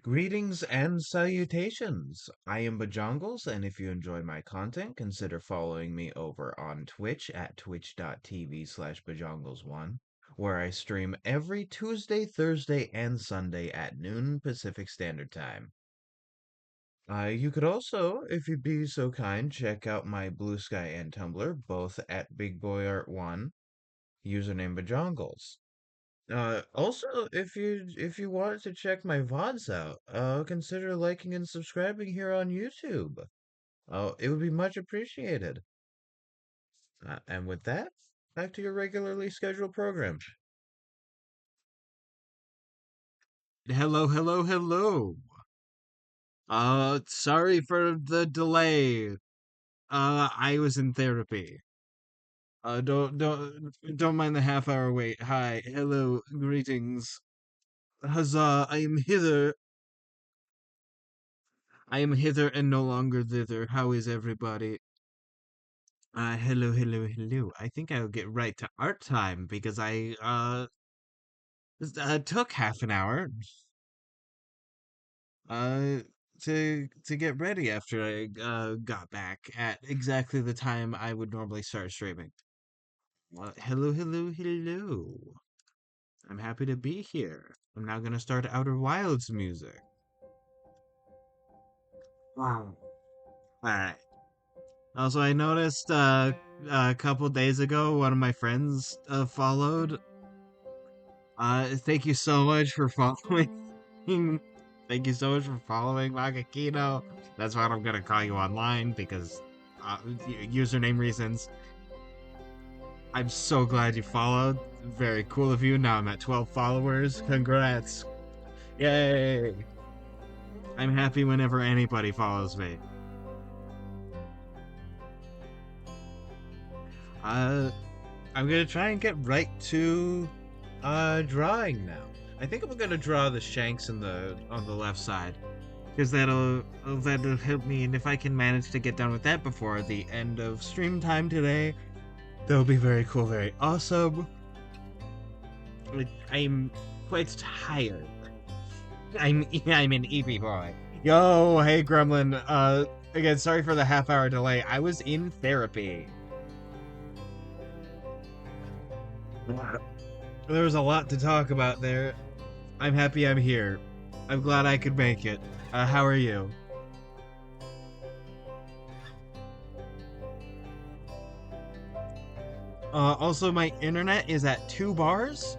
Greetings and salutations. I am Bajongles, and if you enjoy my content, consider following me over on Twitch at twitch.tv/Bajongles1, where I stream every Tuesday, Thursday, and Sunday at noon Pacific Standard Time. You could also, if you'd be so kind, check out my Bluesky and Tumblr, both at BigBoyArt1, username Bajongles. Also, if you wanted to check my VODs out, consider liking and subscribing here on YouTube. Oh, it would be much appreciated. And with that, back to your regularly scheduled program. Hello, hello, hello. Sorry for the delay. I was in therapy. Don't mind the half-hour wait. Hi, hello, greetings. Huzzah, I am hither and no longer thither. How is everybody? Hello, hello, hello. I think I'll get right to art time because I took half an hour uh to get ready after I got back at exactly the time I would normally start streaming. Hello, hello, hello. I'm happy to be here. I'm now gonna start Outer Wilds music. Wow. All right. Also, I noticed a couple days ago one of my friends followed. Thank you so much for following. Thank you so much for following Magakino. That's what I'm gonna call you online because username reasons. I'm so glad you followed. Very cool of you. Now I'm at 12 followers. Congrats. Yay. I'm happy whenever anybody follows me. Uh, I'm gonna try and get right to drawing now. I think I'm gonna draw the shanks on the left side, because that'll help me. And if I can manage to get done with that before the end of stream time today, that'll be very cool, very awesome. I'm quite tired. I'm an EP boy. Yo, hey Gremlin. Again, sorry for the half-hour delay. I was in therapy. There was a lot to talk about there. I'm happy I'm here. I'm glad I could make it. How are you? Also, my internet is at 2 bars,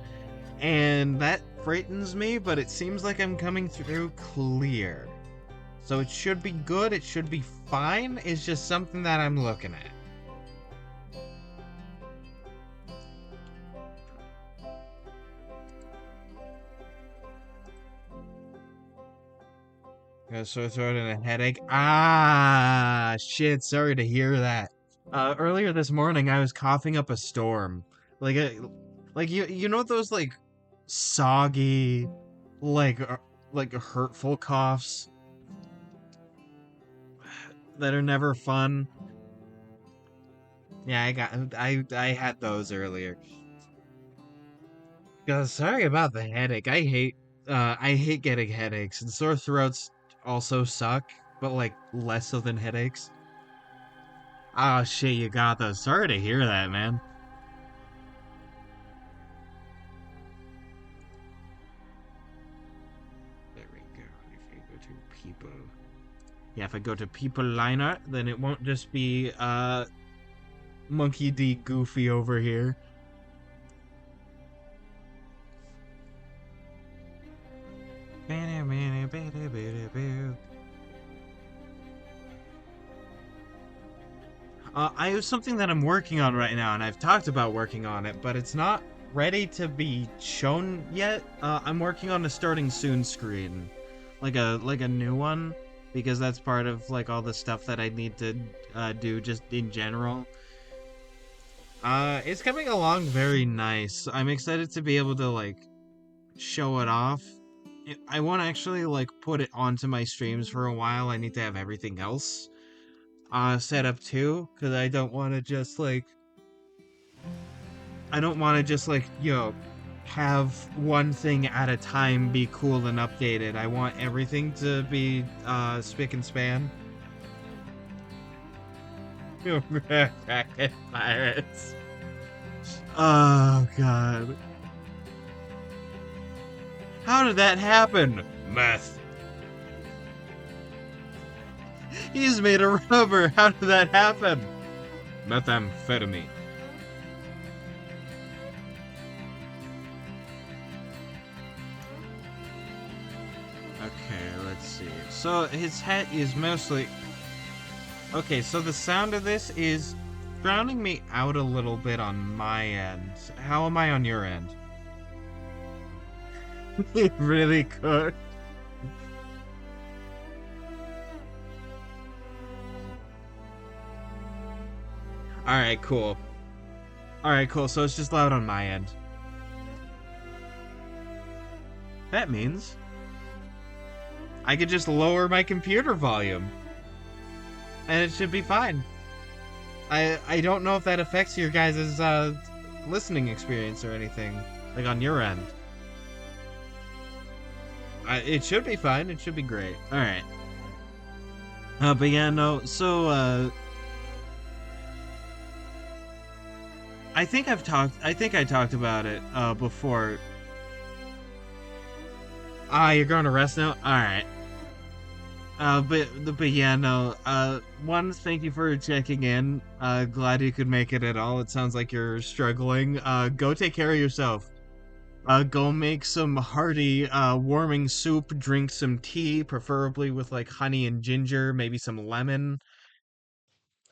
and that frightens me, but it seems like I'm coming through clear. So it should be good, it should be fine, it's just something that I'm looking at. Got a sore throat and a headache. Ah, shit. Sorry to hear that. Earlier this morning, I was coughing up a storm. Like you know those like soggy, like like hurtful coughs that are never fun. Yeah, I had those earlier. Sorry about the headache. I hate getting headaches, and sore throats also suck, but like less so than headaches. Oh shit, you got those. Sorry to hear that, man. There we go. If you go to people. Yeah, if I go to people line art, then it won't just be Monkey D Goofy over here. I have something that I'm working on right now, and I've talked about working on it, but it's not ready to be shown yet. I'm working on a starting soon screen, like a new one, because that's part of like all the stuff that I need to do just in general. It's coming along very nice. I'm excited to be able to like show it off. I won't actually like put it onto my streams for a while. I need to have everything else set up too, because I don't want to just like have one thing at a time be cool and updated. I want everything to be spick and span. Crackhead pirates. Oh god. How did that happen? Meth. He's made of rubber. How did that happen? Methamphetamine. Okay, let's see. So his head is mostly... Okay, so the sound of this is drowning me out a little bit on my end. How am I on your end? It really could. Alright, cool. Alright, cool. So it's just loud on my end. That means I could just lower my computer volume. And it should be fine. I don't know if that affects your guys' listening experience or anything. Like on your end. It should be fine. It should be great. Alright. But yeah, no. So, I think I talked about it, before. You're going to rest now? Alright. But yeah, no. One, thank you for checking in. Glad you could make it at all. It sounds like you're struggling. Go take care of yourself. Go make some hearty, warming soup, drink some tea, preferably with, like, honey and ginger, maybe some lemon.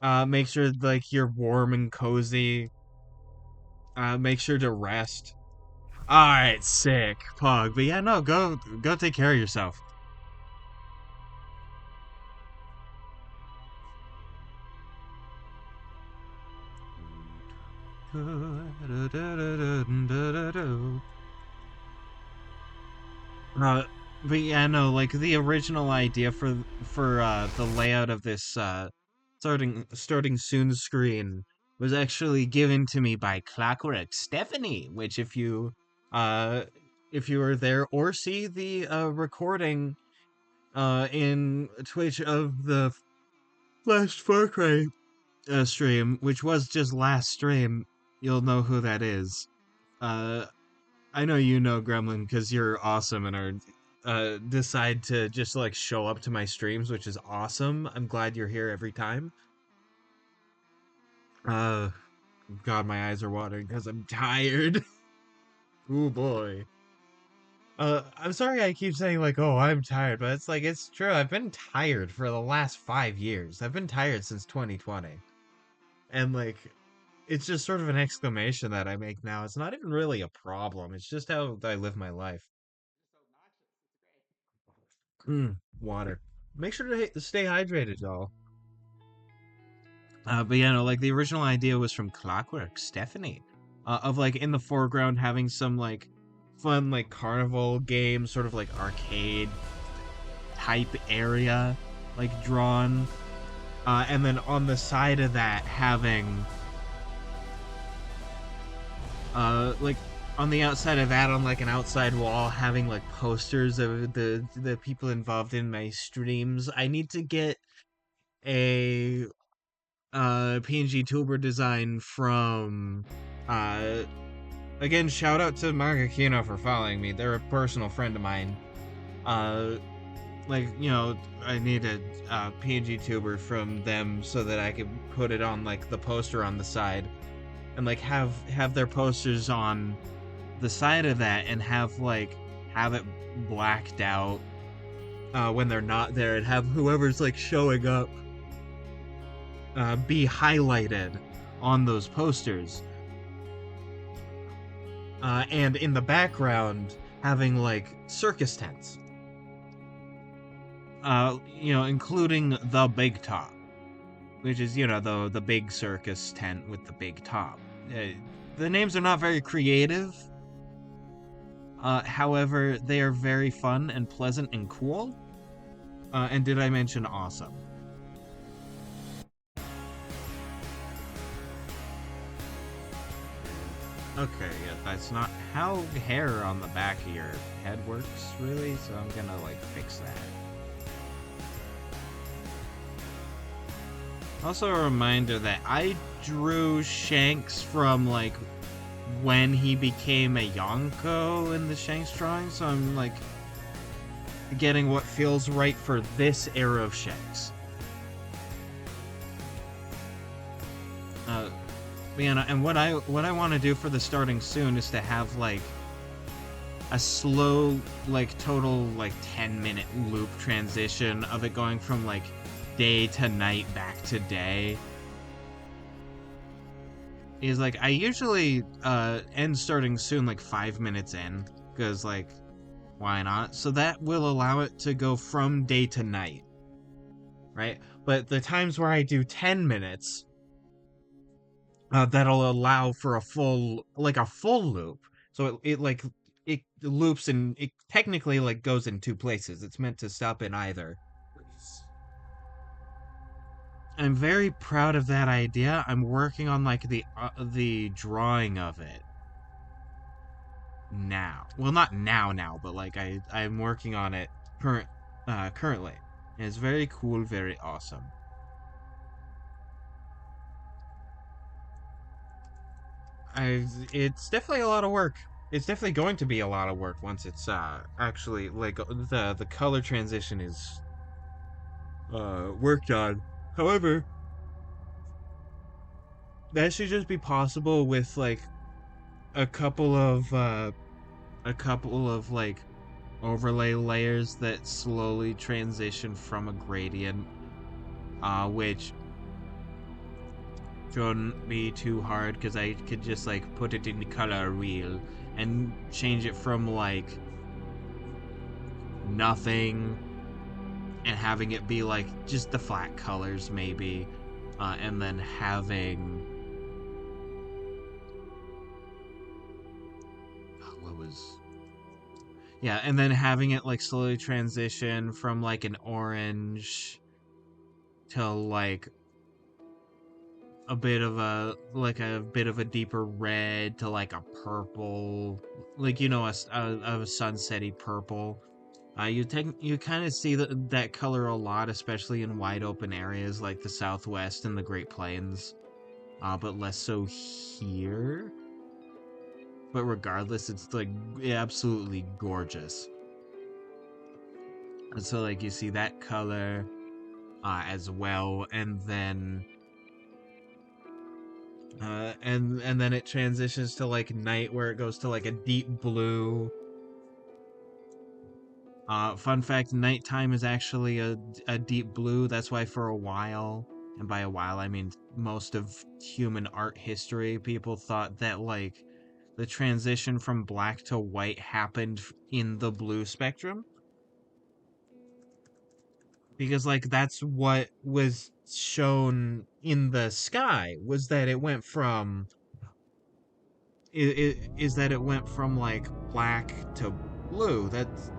Make sure, like, you're warm and cozy. Make sure to rest. Alright, sick, Pug. But yeah, no, go take care of yourself. But yeah, no, like the original idea for the layout of this starting soon screen was actually given to me by Clockwork Stephanie, which uh if you were there or see the recording in Twitch of the last Far Cry stream, which was just last stream, you'll know who that is. Uh I know you know Gremlin because you're awesome and are decide to just like show up to my streams, which is awesome. I'm glad you're here every time. Uh God, my eyes are watering because I'm tired. Oh boy. I'm sorry I keep saying like, oh, I'm tired, but it's like it's true. I've been tired for the last 5 years. I've been tired since 2020. And like it's just sort of an exclamation that I make now. It's not even really a problem. It's just how I live my life. Water. Make sure to stay hydrated, y'all. But yeah, no, like the original idea was from Clockwork Stephanie, of like in the foreground having some like fun like carnival game, sort of like arcade type area, like drawn, and then on the side of that having, like on the outside of that on like an outside wall having like posters of the people involved in my streams. I need to get a PNG tuber design from uh again, shout out to Magakino for following me. They're a personal friend of mine. Like, you know, I need a PNG tuber from them so that I could put it on like the poster on the side and like have their posters on the side of that and have it blacked out when they're not there and have whoever's like showing up be highlighted on those posters. And in the background, having like circus tents. You know, including the big top, which is, you know, the big circus tent with the big top. The names are not very creative. However, they are very fun and pleasant and cool. And did I mention awesome? Okay, yeah, that's not how hair on the back of your head works, really, so I'm gonna, like, fix that. Also a reminder that I drew Shanks from, like, when he became a Yonko in the Shanks drawing, so I'm, like, getting what feels right for this era of Shanks. Yeah, and what I want to do for the starting soon is to have, like, a slow, like, total, like, 10-minute loop transition of it going from, like, day to night back to day. Is like, I usually end starting soon, like, 5 minutes in, because, like, why not? So that will allow it to go from day to night, right? But the times where I do 10 minutes, that'll allow for a full loop. So it like it loops, and it technically, like, goes in two places. It's meant to stop in either. I'm very proud of that idea. I'm working on, like, the drawing of it now. Well, not now, but, like, I'm working on it currently. And it's very cool, very awesome. It's definitely a lot of work. It's definitely going to be a lot of work once it's actually, like, the color transition is worked on. However, that should just be possible with, like, a couple of like, overlay layers that slowly transition from a gradient, which shouldn't be too hard because I could just, like, put it in the color wheel and change it from, like, nothing and having it be, like, just the flat colors, maybe, and then having what was yeah, and then having it, like, slowly transition from, like, an orange to, like, a bit of a deeper red to, like, a purple, like, a sunsetty purple. You kind of see that color a lot, especially in wide open areas like the Southwest and the Great Plains, but less so here. But regardless, it's, like, absolutely gorgeous. And so, like, you see that color as well, and then and then it transitions to, like, night, where it goes to, like, a deep blue. Fun fact, nighttime is actually a deep blue. That's why for a while, and by a while I mean most of human art history, people thought that, like, the transition from black to white happened in the blue spectrum. Because, like, that's what was shown in the sky, was that it went from is that it went from, like, black to blue. That's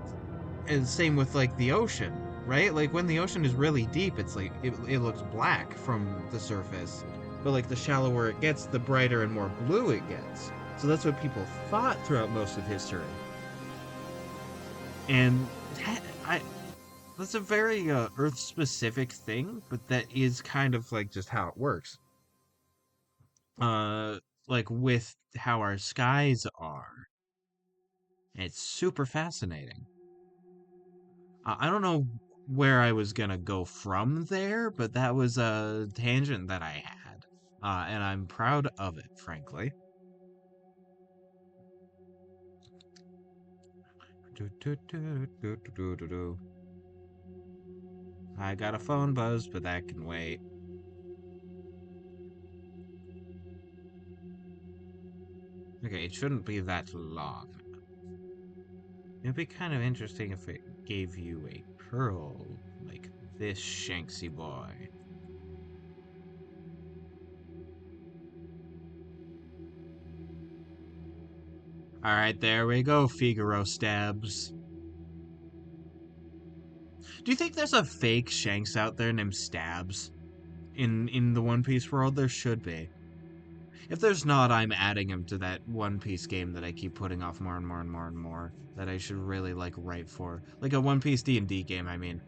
and same with, like, the ocean, right? Like, when the ocean is really deep, it's like it looks black from the surface, but, like, the shallower it gets, the brighter and more blue it gets. So that's what people thought throughout most of history. And that, I that's a very Earth specific thing, but that is kind of, like, just how it works. Uh, like, with how our skies are, it's super fascinating. I don't know where I was gonna go from there, but that was a tangent that I had, and I'm proud of it, frankly. Do, do, do, do, do, do, do, do. I got a phone buzz, but that can wait. Okay, it shouldn't be that long. It'd be kind of interesting if it gave you a pearl, like this Shanksy boy. Alright, there we go, Figaro stabs. Do you think there's a fake Shanks out there named Stabs? In the One Piece world, there should be. If there's not, I'm adding him to that One Piece game that I keep putting off more and more and more and more. That I should really like write for, like a One Piece D&D game. I mean,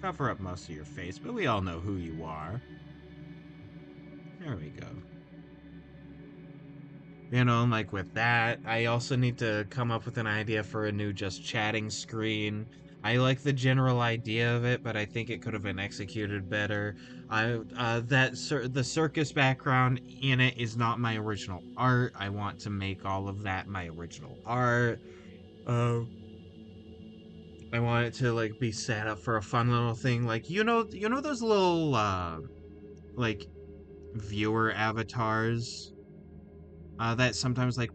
cover up most of your face, but we all know who you are. There we go. You know, and like with that, I also need to come up with an idea for a new just chatting screen. I like the general idea of it, but I think it could have been executed better. The circus background in it is not my original art. I want to make all of that my original art. Uh, I want it to like be set up for a fun little thing, like you know those little like viewer avatars that sometimes like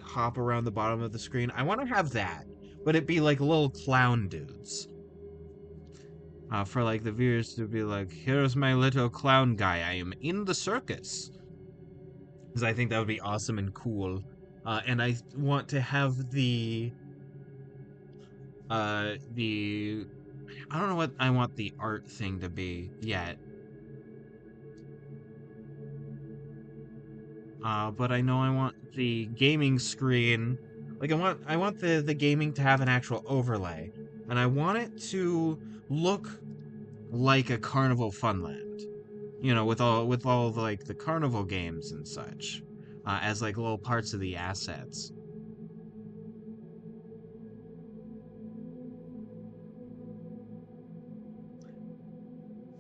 hop around the bottom of the screen. I want to have that, but it be like little clown dudes. For like the viewers to be like, "Here's my little clown guy. I am in the circus." Because I think that would be awesome and cool. And I want to have the I don't know what I want the art thing to be yet. But I know I want the gaming screen. Like I want the gaming to have an actual overlay, and I want it to look like a carnival funland. You know, with all the, like the carnival games and such, as like little parts of the assets.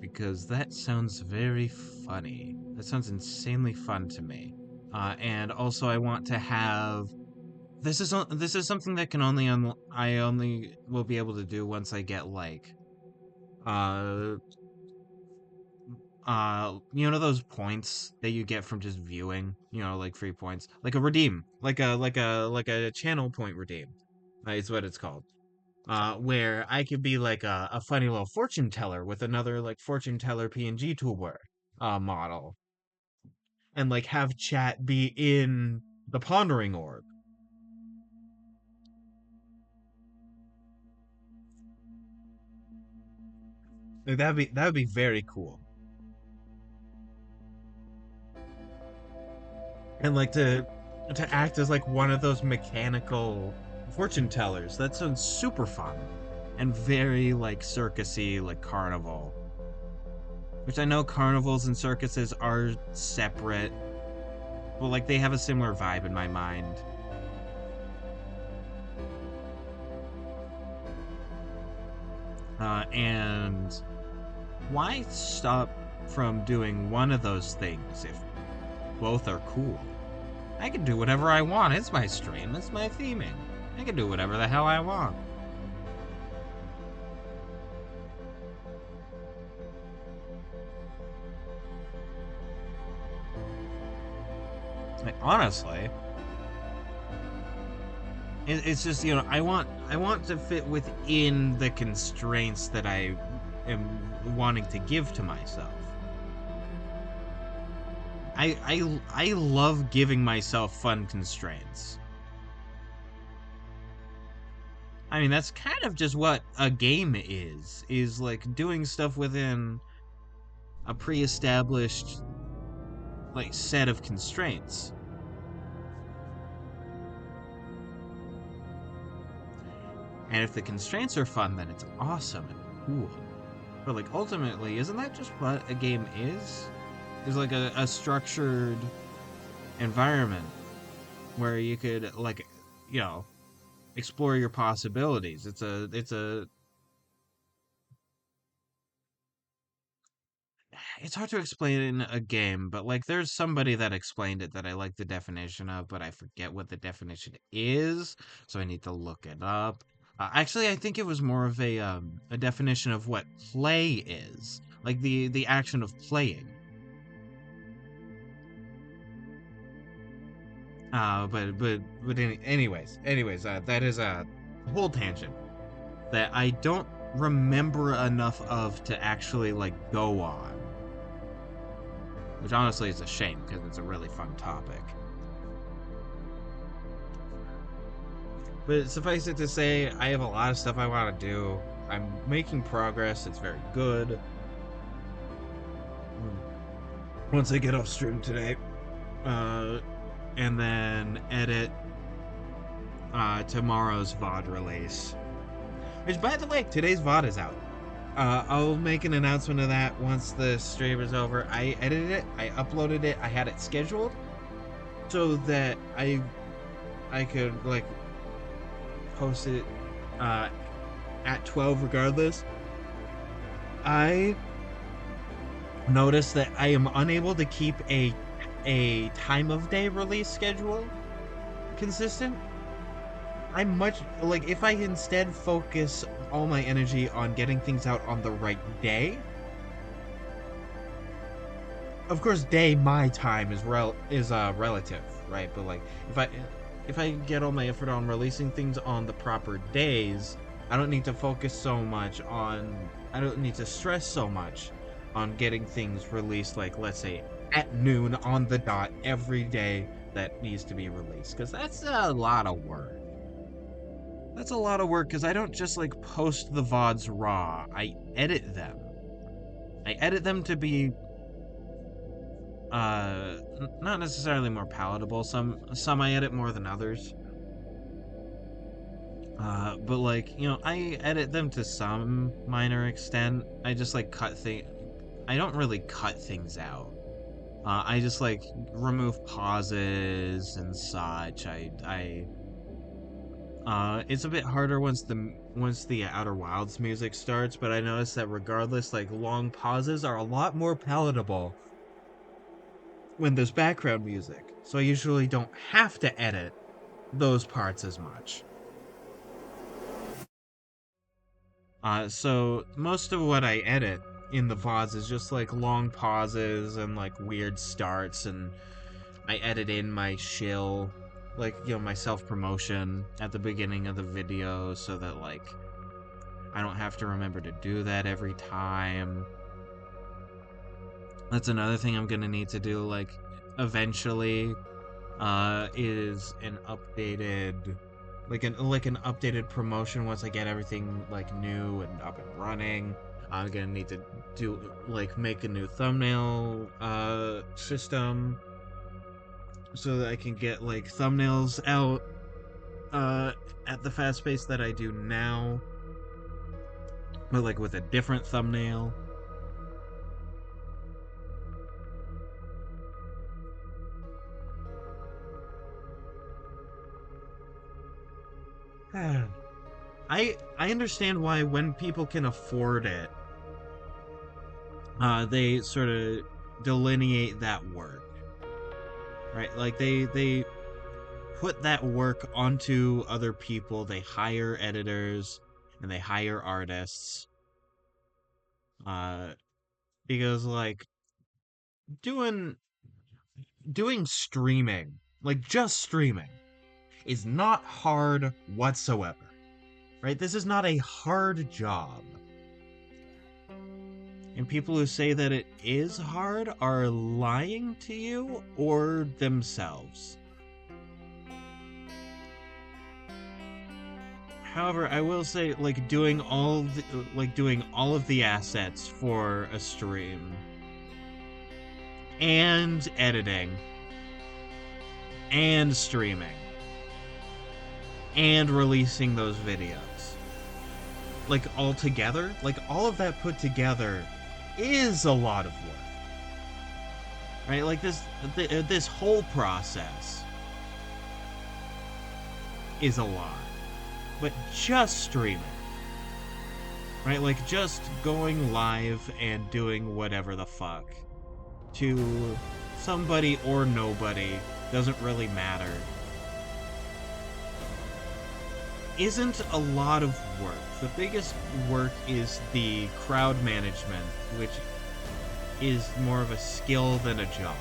Because that sounds very funny. That sounds insanely fun to me. And also I want to have this is something that can only I only will be able to do once I get like uh you know those points that you get from just viewing, you know, like free points, like a redeem, like a channel point redeem, is what it's called. Where I could be like a funny little fortune teller with another like fortune teller PNG toolbar model, and like have chat be in the pondering orb. Like, that would be very cool. And like to act as like one of those mechanical fortune tellers. That sounds super fun and very like circusy, like carnival. Which I know carnivals and circuses are separate, but like they have a similar vibe in my mind. And why stop from doing one of those things if both are cool? I can do whatever I want. It's my stream. It's my theming. I can do whatever the hell I want. Like honestly, it's just I want to fit within the constraints that I am wanting to give to myself. I love giving myself fun constraints. I mean, that's kind of just what a game is like doing stuff within a pre-established like set of constraints. And if the constraints are fun, then it's awesome and cool. But like ultimately, isn't that just what a game is? Is like a structured environment where you could like you know explore your possibilities. It's hard to explain in a game, but like there's somebody that explained it that I like the definition of, but I forget what the definition is, so I need to look it up. Actually, I think it was more of a definition of what play is, like the action of playing. Anyways, that is a whole tangent that I don't remember enough of to actually like go on, which honestly is a shame because it's a really fun topic. But suffice it to say, I have a lot of stuff I want to do. I'm making progress. It's very good. Once I get off stream today, and then edit tomorrow's VOD release. Which, by the way, today's VOD is out. I'll make an announcement of that once the stream is over. I edited it, I uploaded it, I had it scheduled so that I could like post it at 12 regardless. I noticed that I am unable to keep a time of day release schedule consistent. I'm much like if I instead focus all my energy on getting things out on the right day. Of course, day my time is relative, right? But like if I get all my effort on releasing things on the proper days, I don't need to focus so much on I don't need to stress so much on getting things released like let's say at noon on the dot every day that needs to be released because that's a lot of work. That's a lot of work because I don't just like post the VODs raw. I edit them. I edit them to be not necessarily more palatable. Some I edit more than others. But like, you know, I edit them to some minor extent. I just like I don't really cut things out. I just like remove pauses and such. It's a bit harder once the Outer Wilds music starts, but I noticed that regardless, like long pauses are a lot more palatable when there's background music. So I usually don't have to edit those parts as much. So most of what I edit in the VODs is just like long pauses and like weird starts, and I edit in my shill, like, you know, my self-promotion at the beginning of the video so that like I don't have to remember to do that every time. That's another thing I'm gonna need to do like eventually is an updated an updated promotion once I get everything like new and up and running. I'm gonna need to do like make a new thumbnail system so that I can get like thumbnails out at the fast pace that I do now, but like with a different thumbnail. I understand why when people can afford it, they sort of delineate that work, right? Like they put that work onto other people. They hire editors and they hire artists, because like doing streaming, like just streaming, is not hard whatsoever. Right? This is not a hard job. And people who say that it is hard are lying to you or themselves. However, I will say, like, doing all of the assets for a stream, and editing, and streaming, and releasing those videos, like all together, like all of that put together is a lot of work, right? Like this whole process is a lot, but just streaming, right? Like just going live and doing whatever the fuck to somebody or nobody, doesn't really matter, isn't a lot of work. The biggest work is the crowd management, which is more of a skill than a job.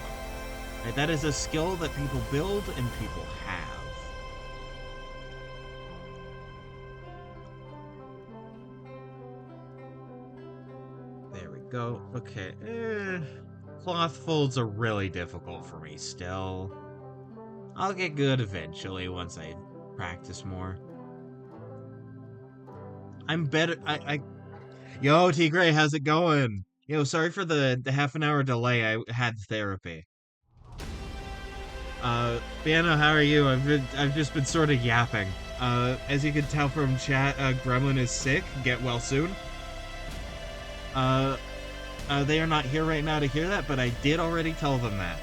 Right? That is a skill that people build and people have. There we go. Okay. Cloth folds are really difficult for me still. I'll get good eventually once I practice more. I'm better. Yo, T Gray, how's it going? Yo, sorry for the half an hour delay. I had therapy. Piano, how are you? I've just been sort of yapping. As you can tell from chat, Gremlin is sick. Get well soon. Uh, they are not here right now to hear that, but I did already tell them that.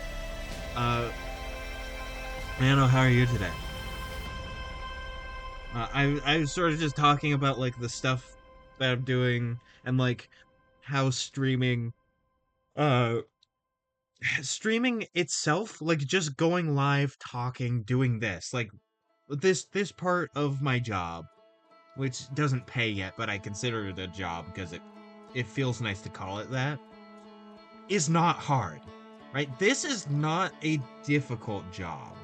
Uh, Piano, how are you today? I was sort of just talking about like the stuff that I'm doing and like how uh streaming itself, like just going live, talking, doing this, like this part of my job, which doesn't pay yet, but I consider it a job because it feels nice to call it that, is not hard. Right? This is not a difficult job.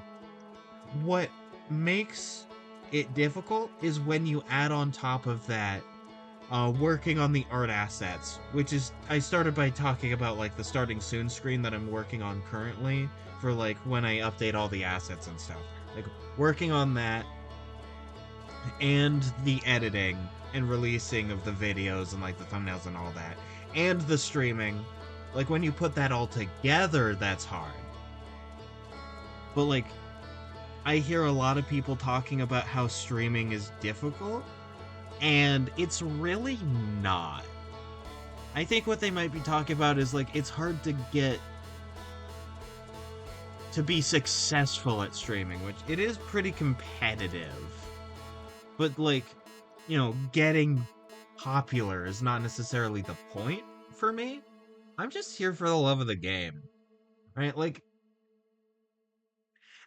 What makes it difficult is when you add on top of that working on the art assets, which is I started by talking about like the starting soon screen that I'm working on currently for like when I update all the assets and stuff. Like working on that and the editing and releasing of the videos and like the thumbnails and all that and the streaming. Like when you put that all together, that's hard. But like I hear a lot of people talking about how streaming is difficult, and it's really not. I think what they might be talking about is like it's hard to get to be successful at streaming, which it is pretty competitive. But like, getting popular is not necessarily the point for me. I'm just here for the love of the game. Right? Like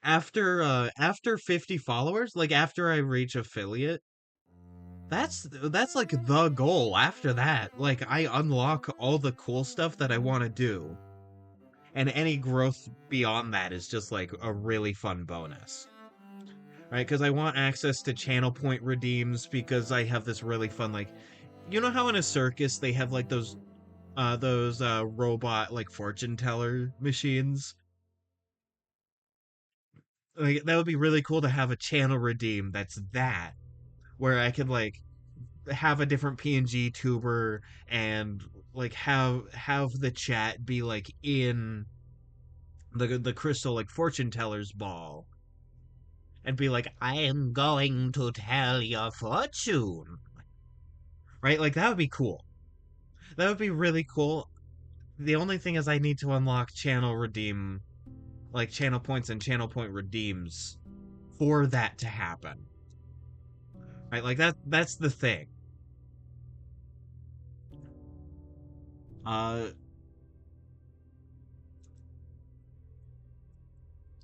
after 50 followers, like after I reach affiliate, that's like the goal. After that, like I unlock all the cool stuff that I want to do, and any growth beyond that is just like a really fun bonus, right? Because I want access to channel point redeems because I have this really fun, like, you know how in a circus they have like those robot like fortune teller machines. Like that would be really cool to have a channel redeem that's that, where I could like have a different PNG tuber and like have the chat be like in the crystal like fortune teller's ball and be like, I am going to tell your fortune. Right? Like that would be cool. That would be really cool. The only thing is I need to unlock channel redeem, like channel points and channel point redeems for that to happen. Right? Like that's the thing. Uh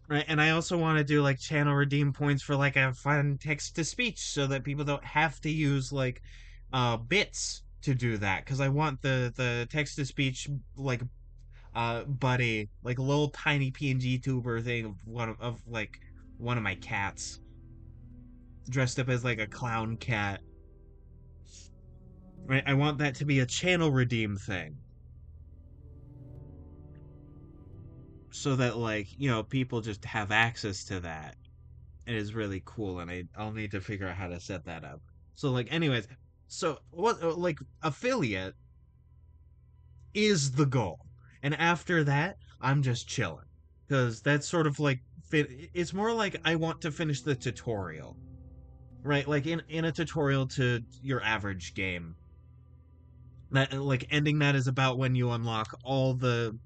Right, and I also want to do like channel redeem points for like a fun text to speech so that people don't have to use like bits to do that because I want the text to speech like buddy, like a little tiny PNG tuber thing of one of my cats dressed up as like a clown cat. Right, I want that to be a channel redeem thing so that like, people just have access to that. It is really cool, and I'll need to figure out how to set that up. So like, anyways, so what like affiliate is the goal, and after that, I'm just chilling because that's sort of like it's more like I want to finish the tutorial, right? Like in a tutorial to your average game, that like ending that is about when you unlock all the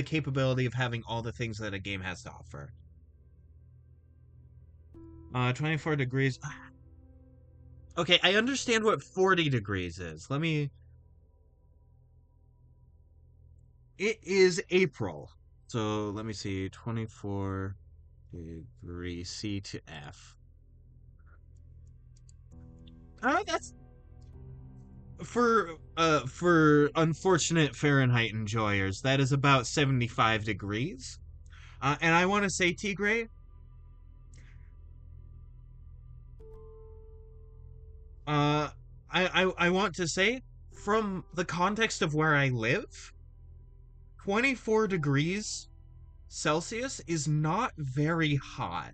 capability of having all the things that a game has to offer. 24 degrees. Okay, I understand what 40 degrees is. It is April. So let me see. 24 degrees C to F. That's for unfortunate Fahrenheit enjoyers. That is about 75 degrees. And I want to say, Tigray, uh, I want to say, from the context of where I live, 24 degrees Celsius is not very hot.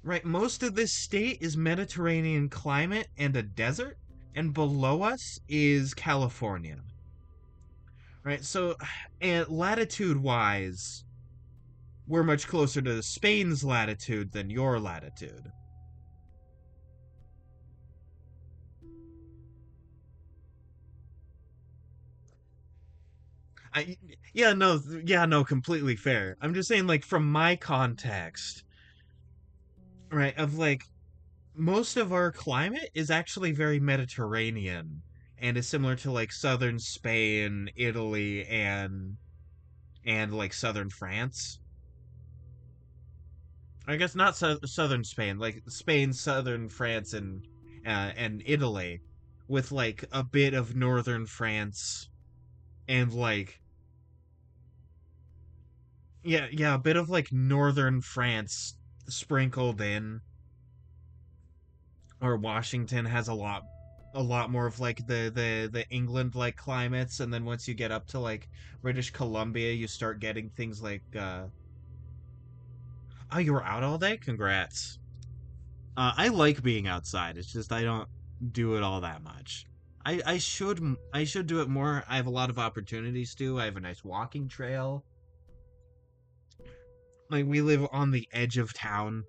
Right, most of this state is Mediterranean climate and a desert, and below us is California. Right, so, and latitude wise, we're much closer to Spain's latitude than your latitude. I, yeah, no, completely fair. I'm just saying, like, from my context, right, of like, most of our climate is actually very Mediterranean and is similar to like southern Spain, Italy, and like southern France. I guess not southern Spain, like Spain, southern France, and Italy, with like a bit of northern France and like yeah, a bit of like northern France sprinkled in. Or Washington has a lot more of like the England like climates, and then once you get up to like British Columbia, you start getting things like oh, you were out all day? Congrats. I like being outside. It's just I don't do it all that much. I should do it more. I have a lot of opportunities to. I have a nice walking trail. Like we live on the edge of town,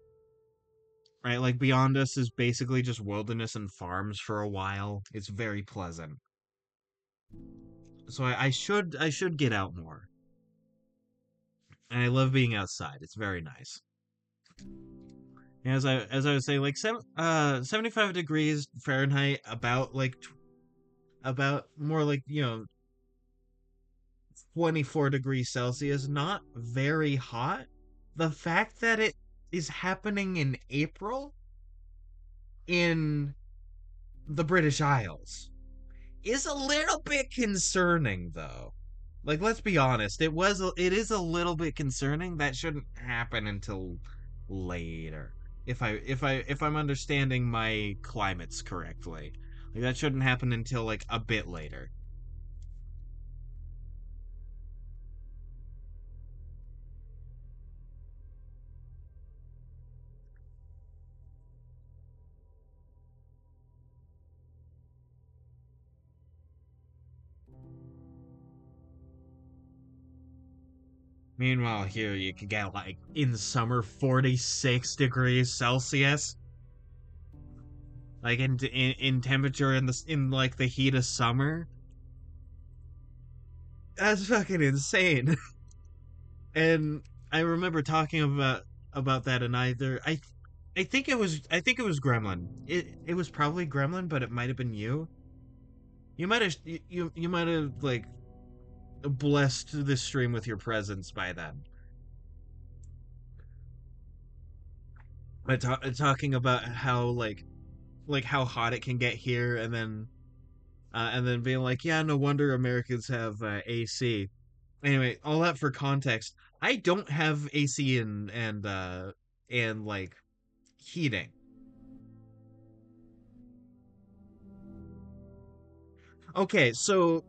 right? Like beyond us is basically just wilderness and farms for a while. It's very pleasant. So I should get out more. And I love being outside. It's very nice. And as I was saying, like 75 degrees Fahrenheit, about like about more like 24 degrees Celsius, not very hot. The fact that it is happening in April in the British Isles is a little bit concerning, though. Like, let's be honest, it is a little bit concerning. That shouldn't happen until later. If I'm understanding my climates correctly, like that shouldn't happen until like a bit later. Meanwhile, here you could get like in summer 46 degrees Celsius, like in temperature in like the heat of summer. That's fucking insane. And I remember talking about that, and I think it was Gremlin. It was probably Gremlin, but it might have been you. You might have like blessed this stream with your presence by then. But talking about how like how hot it can get here, and then being like, yeah, no wonder Americans have AC. Anyway, all that for context. I don't have AC and like heating. Okay, so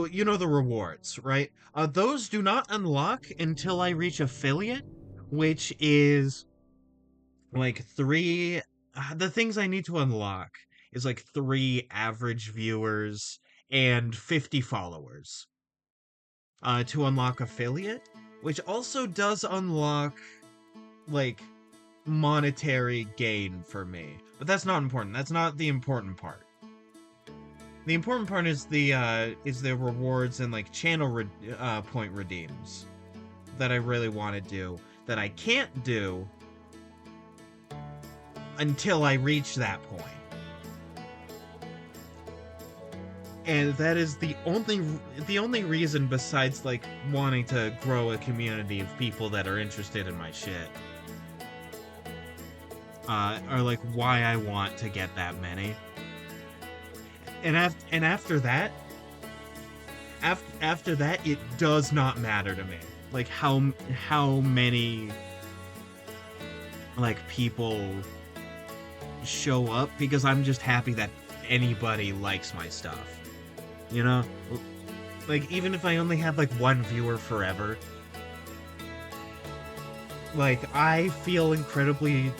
you know the rewards, right? Those do not unlock until I reach affiliate, which is like three. The things I need to unlock is like three average viewers and 50 followers. To unlock affiliate, which also does unlock like monetary gain for me, but that's not important. That's not the important part. The important part is the rewards and like channel point redeems that I really want to do that I can't do until I reach that point. And that is the only reason besides like wanting to grow a community of people that are interested in my shit. Are like why I want to get that many. And after that, it does not matter to me. like how many like people show up, because I'm just happy that anybody likes my stuff. You know? Like, even if I only have like one viewer forever, like, I feel incredibly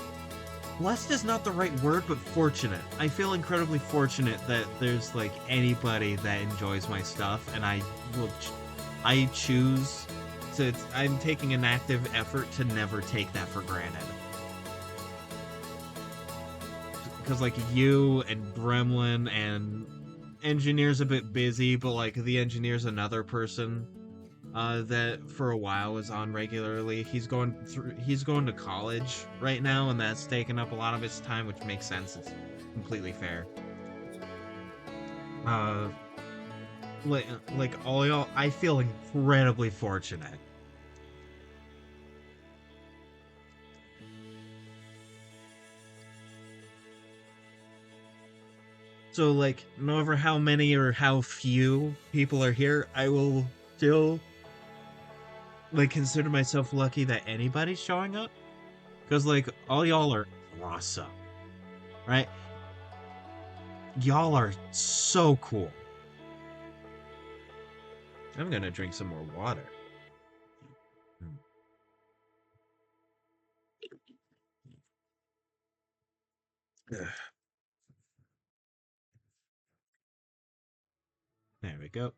blessed is not the right word, but fortunate. I feel incredibly fortunate that there's like anybody that enjoys my stuff, and I choose to. I'm taking an active effort to never take that for granted. Because like you and Gremlin and engineer's a bit busy, but like the engineer's another person that for a while was on regularly. He's going to college right now, and that's taken up a lot of his time, which makes sense. It's completely fair. Uh, like all y'all, I feel incredibly fortunate. So like, no matter how many or how few people are here, I will still like consider myself lucky that anybody's showing up, because like all y'all are awesome, right? Y'all are so cool. I'm gonna drink some more water. Ugh. There we go.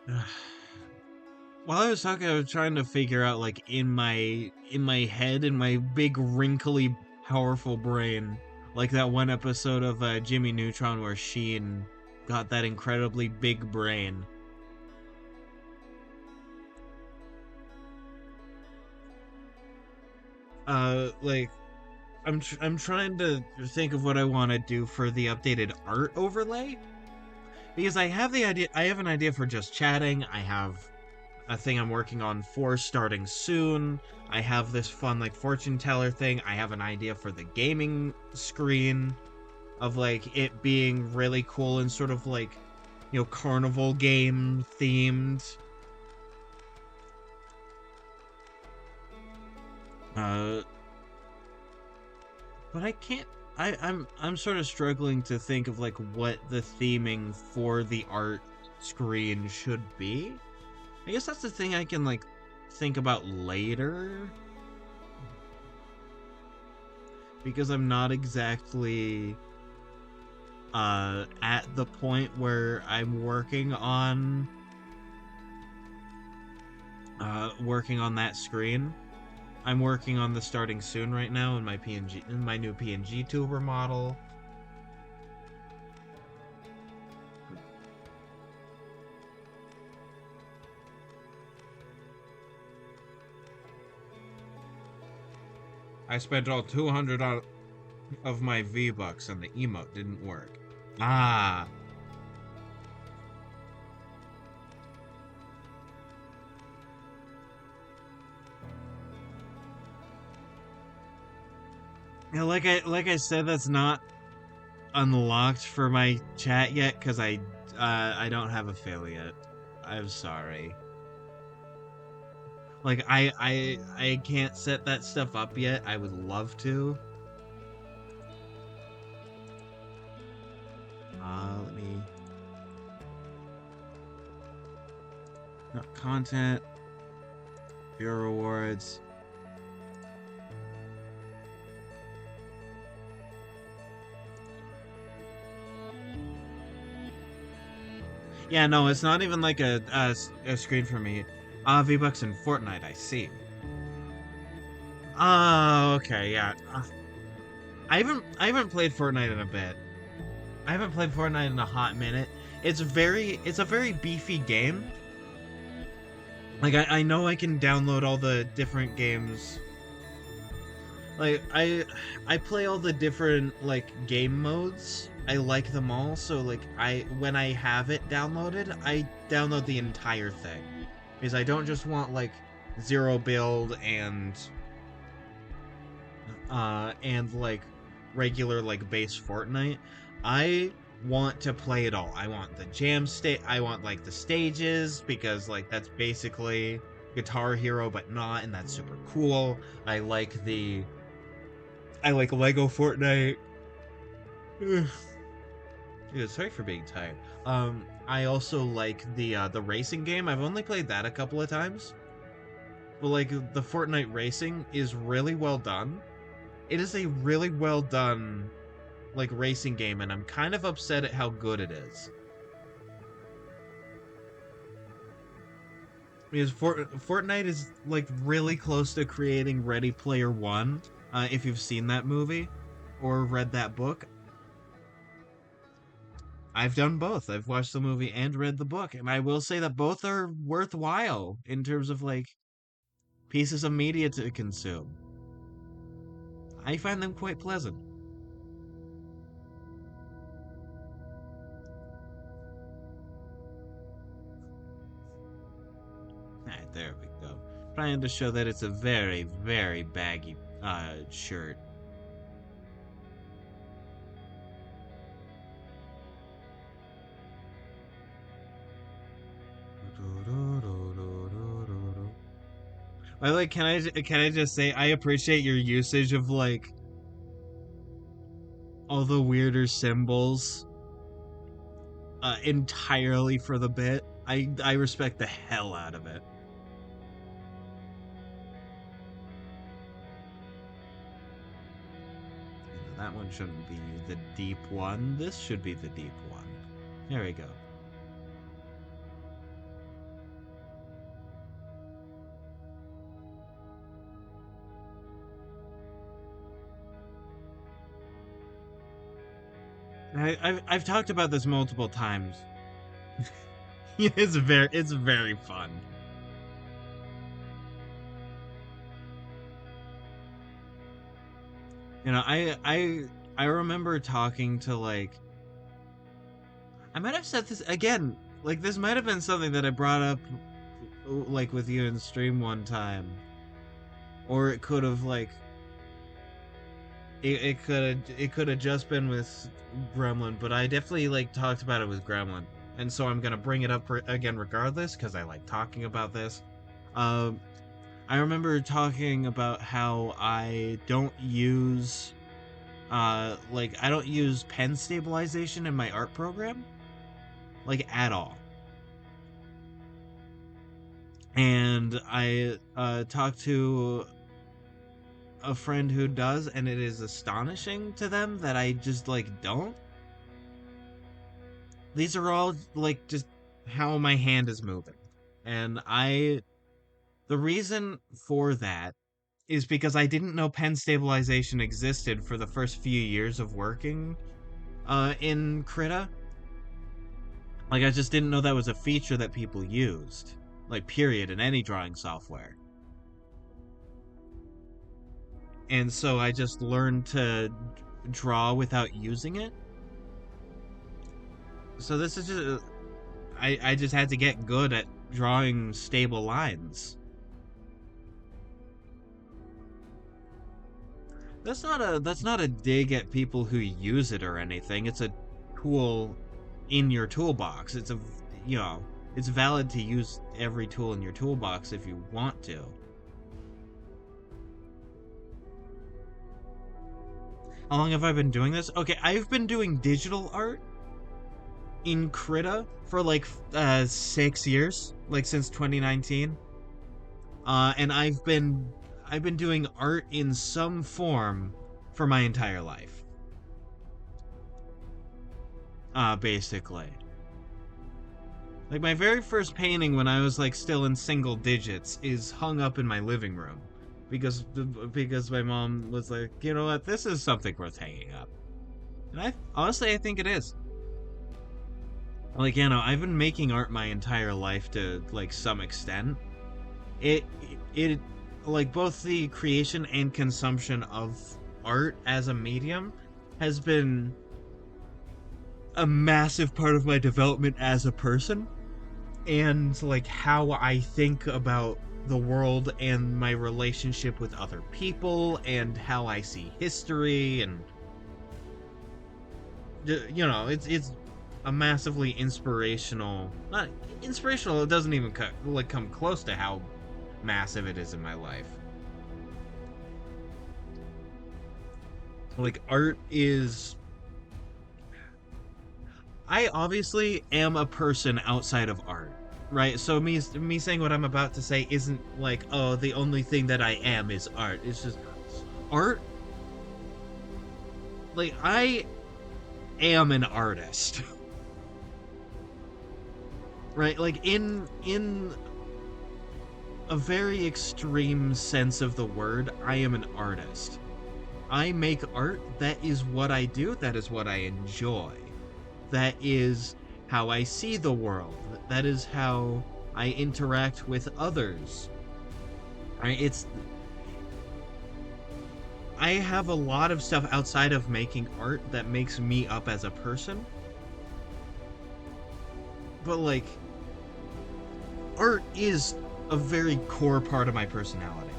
Ugh. While I was talking, I was trying to figure out, like, in my head, in my big, wrinkly, powerful brain, like that one episode of Jimmy Neutron where Sheen got that incredibly big brain. Like, I'm trying to think of what I want to do for the updated art overlay, because I have the idea. I have an idea for just chatting. I have a thing I'm working on for starting soon. I have this fun like fortune teller thing. I have an idea for the gaming screen of like it being really cool and sort of like, carnival game themed. Uh but I can't I'm sort of struggling to think of like what the theming for the art screen should be. I guess that's the thing I can like think about later, because I'm not exactly at the point where I'm working on that screen. I'm working on the starting soon right now in my new PNG tuber model. I spent all 200 of my V-Bucks and the emote didn't work. Ah. Yeah, like I said, that's not unlocked for my chat yet, because I don't have affiliate. I'm sorry. Like I can't set that stuff up yet. I would love to. Let me. Not content. Viewer rewards. Yeah, no, it's not even like a screen for me. V-Bucks in Fortnite, I see. Oh, okay, yeah. I haven't played Fortnite in a bit. I haven't played Fortnite in a hot minute. It's a very beefy game. Like I know I can download all the different games. Like I play all the different like game modes. I like them all, so like when I have it downloaded, I download the entire thing. Because I don't just want like zero build and like regular like base Fortnite. I want to play it all. I want the jam state. I want like the stages because like that's basically Guitar Hero but not, and that's super cool. I like Lego Fortnite. Ugh. Yeah, sorry for being tired. I also like the racing game. I've only played that a couple of times. But like the Fortnite racing is really well done. It is a really well done like racing game, and I'm kind of upset at how good it is. Because Fortnite is like really close to creating Ready Player One. If you've seen that movie or read that book, I've done both. I've watched the movie and read the book, and I will say that both are worthwhile in terms of like pieces of media to consume. I find them quite pleasant. Alright, there we go. Trying to show that it's a very, very baggy shirt. By the way, can I just say I appreciate your usage of like all the weirder symbols entirely for the bit. I respect the hell out of it. That one shouldn't be the deep one. This should be the deep one. There we go. I've talked about this multiple times. It's very fun. You know, I remember talking to like I might have said this again. Like this might have been something that I brought up like with you in stream one time. Or it could have like it could have just been with Gremlin, but I definitely like talked about it with Gremlin, and so I'm gonna bring it up again regardless because I like talking about this. Um, I remember talking about how I don't use like I don't use pen stabilization in my art program, like at all. And I talked to a friend who does, and it is astonishing to them that I just like don't. These are all like just how my hand is moving. And the reason for that is because I didn't know pen stabilization existed for the first few years of working in Krita. Like I just didn't know that was a feature that people used. Like period in any drawing software. And so I just learned to draw without using it. So this is just I just had to get good at drawing stable lines. That's not a dig at people who use it or anything. It's a tool in your toolbox. It's a you know, it's valid to use every tool in your toolbox if you want to. How long have I been doing this? Okay, I've been doing digital art in Krita for like 6 years, like since 2019. And I've been doing art in some form for my entire life. Basically. Like my very first painting when I was like still in single digits is hung up in my living room because my mom was like, "You know what? This is something worth hanging up." And I honestly I think it is. Like, you know, I've been making art my entire life to like some extent. It it like both the creation and consumption of art as a medium has been a massive part of my development as a person and like how I think about the world and my relationship with other people and how I see history and it's a massively inspirational, not inspirational, it doesn't even come close to how massive it is in my life. Like, art is, I obviously am a person outside of art, right? So me saying what I'm about to say isn't like, oh, the only thing that I am is art. It's just art. Like, I am an artist, right? Like, in a very extreme sense of the word, I am an artist. I make art. That is what I do. That is what I enjoy. That is how I see the world. That is how I interact with others. It's I have a lot of stuff outside of making art that makes me up as a person. But like, art is a very core part of my personality.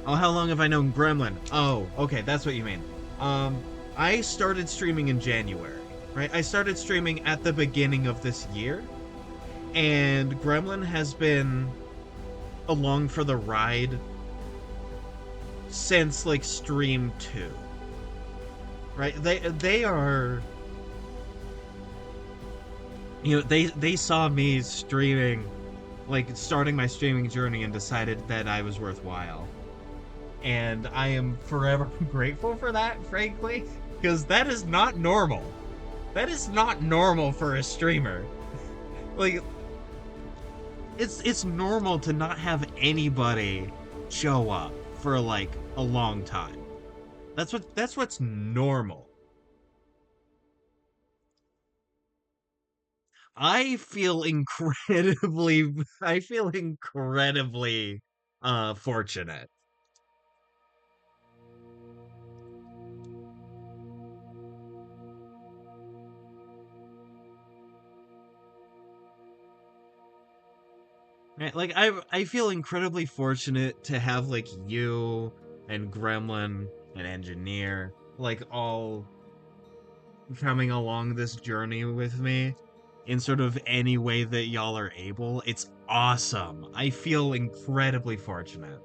Oh, how long have I known Gremlin? Oh, okay, that's what you mean. Um, I started streaming in January, right? I started streaming at the beginning of this year, and Gremlin has been along for the ride since like stream 2. Right? They are, they saw me streaming, like starting my streaming journey, and decided that I was worthwhile. And I am forever grateful for that, frankly, because that is not normal. That is not normal for a streamer. Like, it's normal to not have anybody show up for like a long time. That's what's normal. I feel incredibly fortunate. Right? Like, I feel incredibly fortunate to have like you and Gremlin and Engineer like all coming along this journey with me in sort of any way that y'all are able. It's awesome. I feel incredibly fortunate.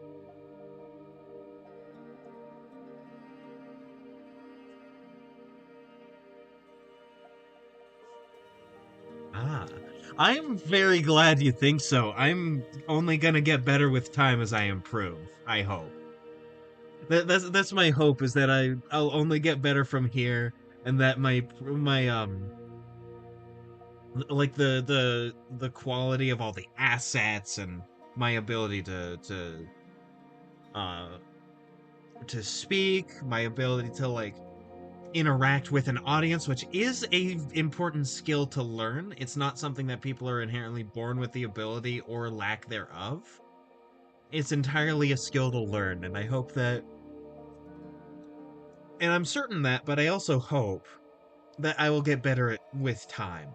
Ah, I'm very glad you think so. I'm only gonna get better with time as I improve. I hope. That's my hope, is that I'll only get better from here, and that my like the quality of all the assets and my ability uh to speak, my ability to like interact with an audience, which is a important skill to learn. It's not something that people are inherently born with the ability or lack thereof. It's entirely a skill to learn, and I hope that, and I'm certain that, but I also hope that I will get better at with time.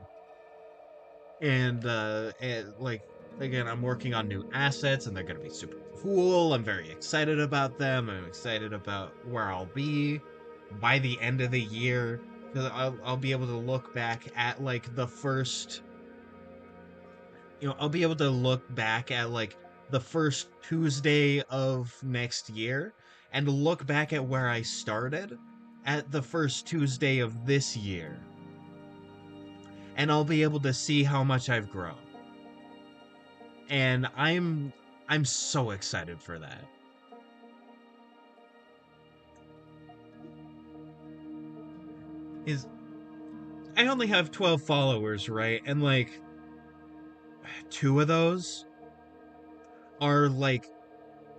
And like, again, I'm working on new assets, and they're going to be super cool. I'm very excited about them. I'm excited about where I'll be by the end of the year, because I'll be able to look back at like the first, I'll be able to look back at like the first Tuesday of next year, and look back at where I started at the first Tuesday of this year, and I'll be able to see how much I've grown. And I'm so excited for that. Is I only have 12 followers, right? And like two of those are like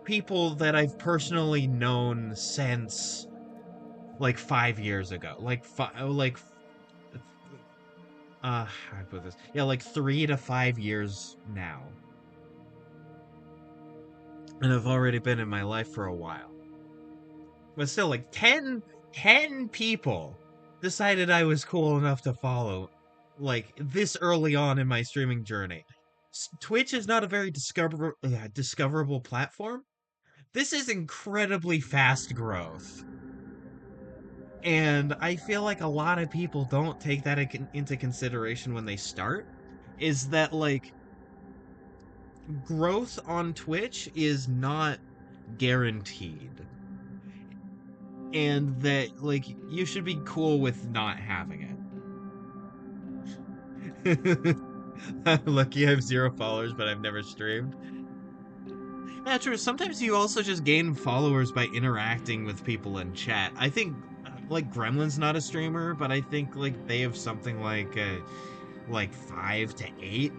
people that I've personally known since like 5 years ago. How do I put this? Yeah, like 3 to 5 years now. And have already been in my life for a while. But still, like 10 people decided I was cool enough to follow, like this early on in my streaming journey. Twitch is not a very discoverable platform. This is incredibly fast growth. And I feel like a lot of people don't take that into consideration when they start, is that like growth on Twitch is not guaranteed. And that like you should be cool with not having it. Lucky I have 0 followers, but I've never streamed. Yeah, true. Sometimes you also just gain followers by interacting with people in chat. I think like Gremlin's not a streamer, but I think like they have something like 5 to 8,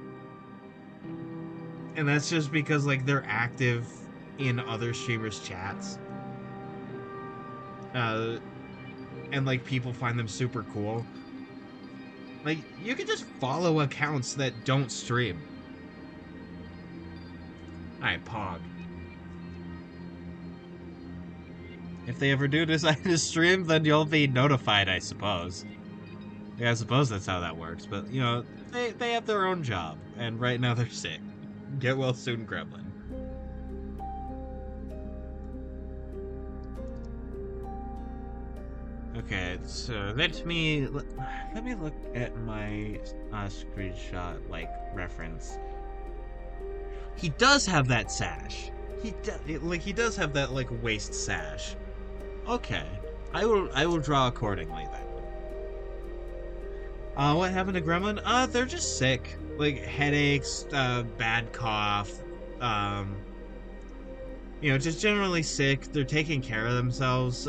and that's just because like they're active in other streamers' chats, uh, and like people find them super cool. Like you can just follow accounts that don't stream. All right, Pog. If they ever do decide to stream, then you'll be notified, I suppose. Yeah, I suppose that's how that works, but, you know, they have their own job, and right now they're sick. Get well soon, Gremlin. Okay, so let me look at my screenshot, like, reference. He does have that sash. He does have that, like, waist sash. Okay. I will draw accordingly then. What happened to Gremlin? They're just sick. Like headaches, bad cough, um, you know, just generally sick. They're taking care of themselves.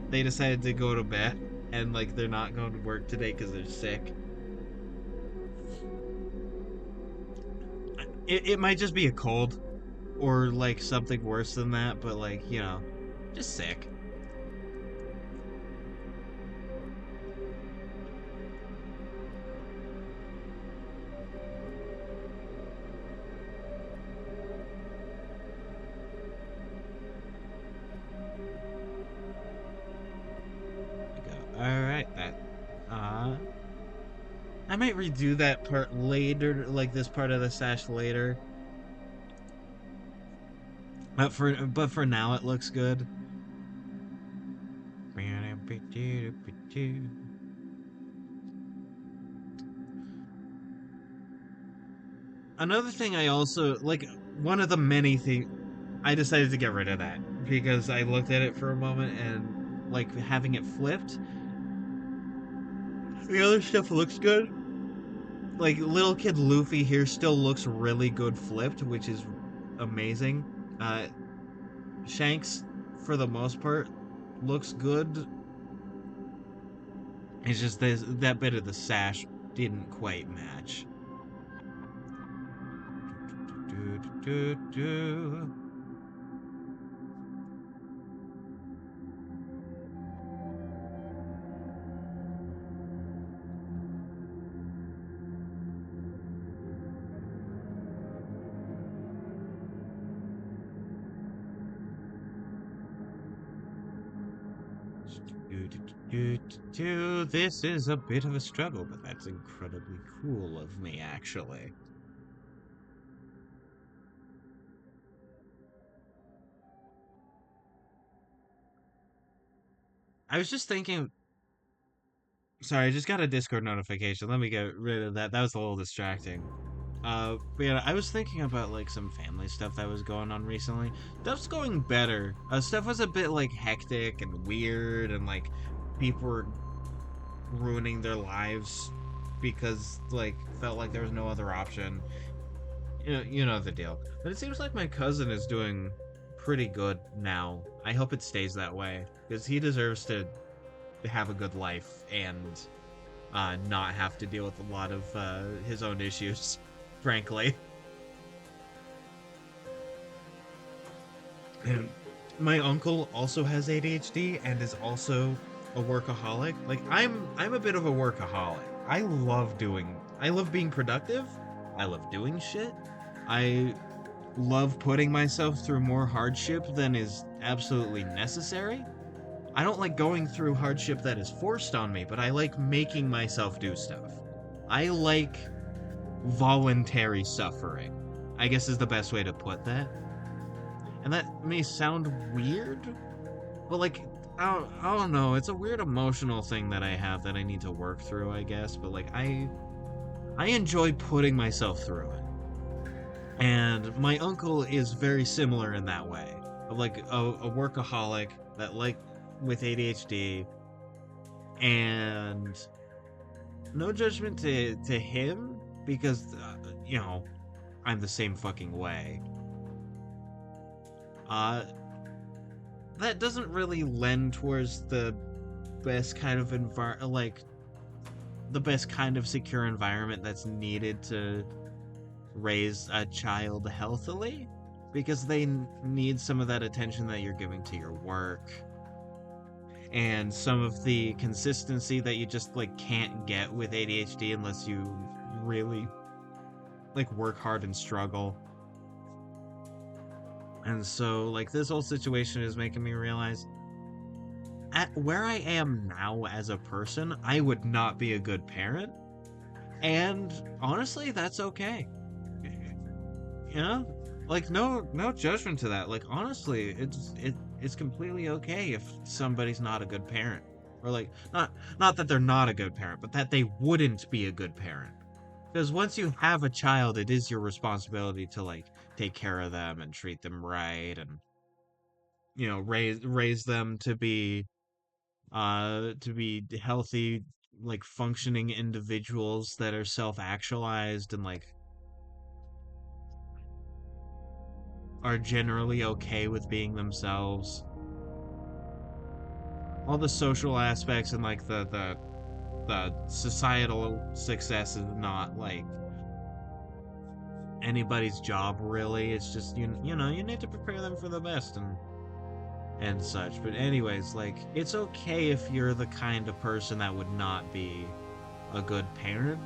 They decided to go to bed, and like they're not going to work today because they're sick. It might just be a cold, or like something worse than that, but like, you know, just sick. Alright, I might redo that part later, like this part of the sash later. But for now it looks good. Another thing I also like, one of the many things I decided to get rid of that because I looked at it for a moment and like having it flipped. The other stuff looks good. Like little kid Luffy here still looks really good flipped, which is amazing. Uh, Shanks, for the most part, looks good. It's just that bit of the sash didn't quite match. This is a bit of a struggle, but that's incredibly cool of me, actually. I was just thinking. Sorry, I just got a Discord notification. Let me get rid of that. That was a little distracting. But yeah, I was thinking about like some family stuff that was going on recently. Stuff's going better. Stuff was a bit like hectic and weird, and like people were ruining their lives because like felt like there was no other option. You know the deal. But it seems like my cousin is doing pretty good now. I hope it stays that way because he deserves to have a good life and not have to deal with a lot of his own issues, frankly. And my uncle also has ADHD and is also a workaholic. Like I'm a bit of a workaholic. I love being productive. I love doing shit. I love putting myself through more hardship than is absolutely necessary. I don't like going through hardship that is forced on me, but I like making myself do stuff. I like voluntary suffering, I guess is the best way to put that. And that may sound weird, but like I don't know. It's a weird emotional thing that I have that I need to work through, I guess. But like, I enjoy putting myself through it, and my uncle is very similar in that way. Of like a workaholic that like with ADHD, and no judgment to him because you know I'm the same fucking way. Uh, that doesn't really lend towards the best kind of like the best kind of secure environment that's needed to raise a child healthily, because they need some of that attention that you're giving to your work and some of the consistency that you just like can't get with ADHD unless you really like work hard and struggle. And so like this whole situation is making me realize at where I am now as a person, I would not be a good parent. And honestly, that's okay. You know? Like no judgment to that. Like honestly, it's completely okay if somebody's not a good parent. Or like not that they're not a good parent, but that they wouldn't be a good parent. Because once you have a child, it is your responsibility to like take care of them and treat them right, and raise them to be healthy, like functioning individuals that are self-actualized and like are generally okay with being themselves. All the social aspects and like the societal success is not like anybody's job really. It's just you need to prepare them for the best and such. But anyways, like it's okay if you're the kind of person that would not be a good parent.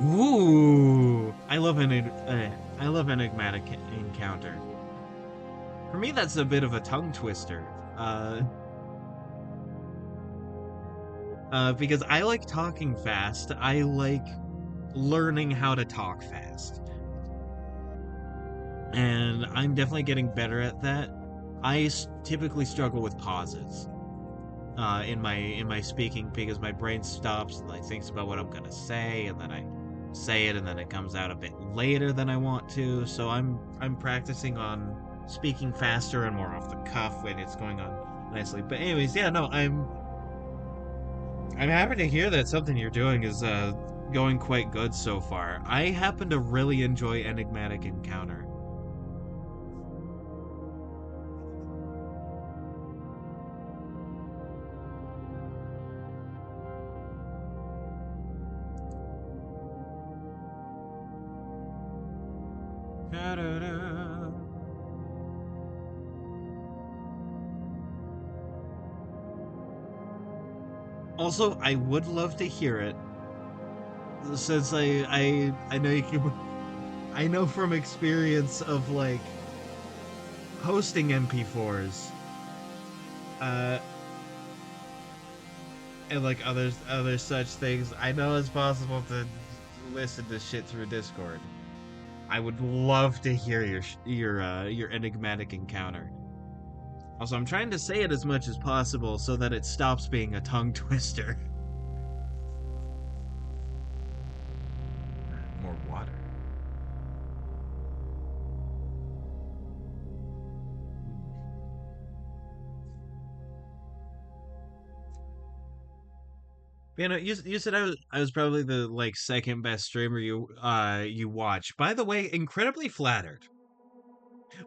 Ooh, I love enigmatic encounter. For me, that's a bit of a tongue twister. Because I like talking fast. I like learning how to talk fast, and I'm definitely getting better at that. Typically struggle with pauses in my speaking because my brain stops and like thinks about what I'm gonna say, and then I say it, and then it comes out a bit later than I want to. So I'm practicing on speaking faster and more off the cuff when it's going on nicely. But anyways, yeah, no, I'm happy to hear that something you're doing is going quite good so far. I happen to really enjoy Enigmatic Encounter. Also, I would love to hear it since I know you can. I know from experience of like hosting MP4s, uh, and like other such things. I know it's possible to listen to shit through Discord. I would love to hear your enigmatic encounter. Also, I'm trying to say it as much as possible so that it stops being a tongue twister. More water. You said I was probably the like second best streamer you watch. By the way, incredibly flattered.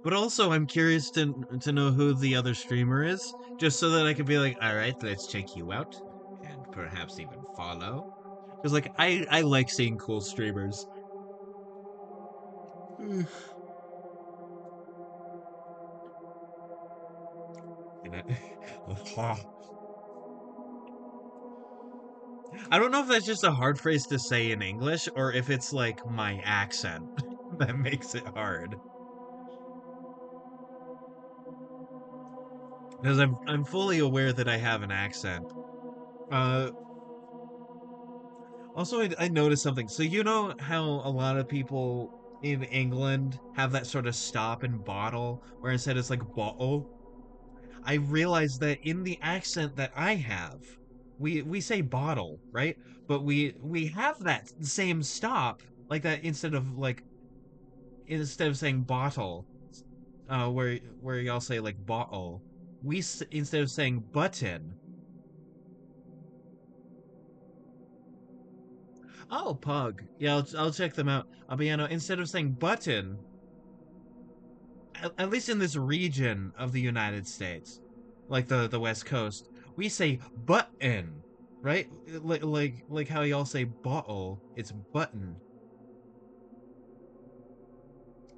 But also, I'm curious to know who the other streamer is, just so that I can be like, all right, let's check you out, and perhaps even follow. Because like I like seeing cool streamers. And I don't know if that's just a hard phrase to say in English or if it's like my accent that makes it hard. Because I'm fully aware that I have an accent. Uh, Also, I noticed something. So you know how a lot of people in England have that sort of stop and bottle, where instead it's like bottle. I realized that in the accent that I have, we say bottle, right? But we have that same stop like that instead of saying bottle, where y'all say like bottle, instead of saying button. Oh, pug. Yeah, I'll check them out. But instead of saying button, at least in this region of the United States, like the West Coast, we say button, right? Like how y'all say bottle, it's button.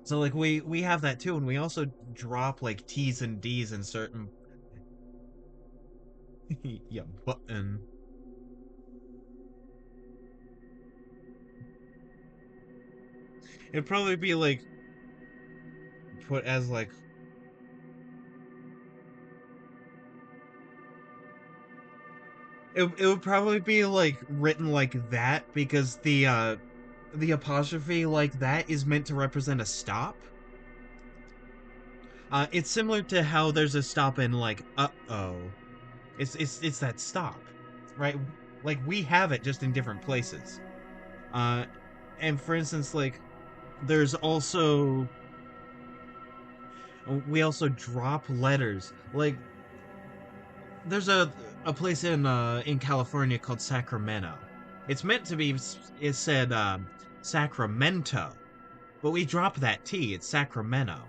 So like we have that too, and we also drop like T's and D's in certain. Yeah, button. It'd probably be like put as like it would probably be like written like that because the apostrophe like that is meant to represent a stop. It's similar to how there's a stop in like uh-oh. It's that stop, right? Like we have it just in different places. Uh, and for instance, like there's also we also drop letters. Like there's a place in California called Sacramento. It's meant to be. It said Sacramento, but we drop that T. It's Sacramento,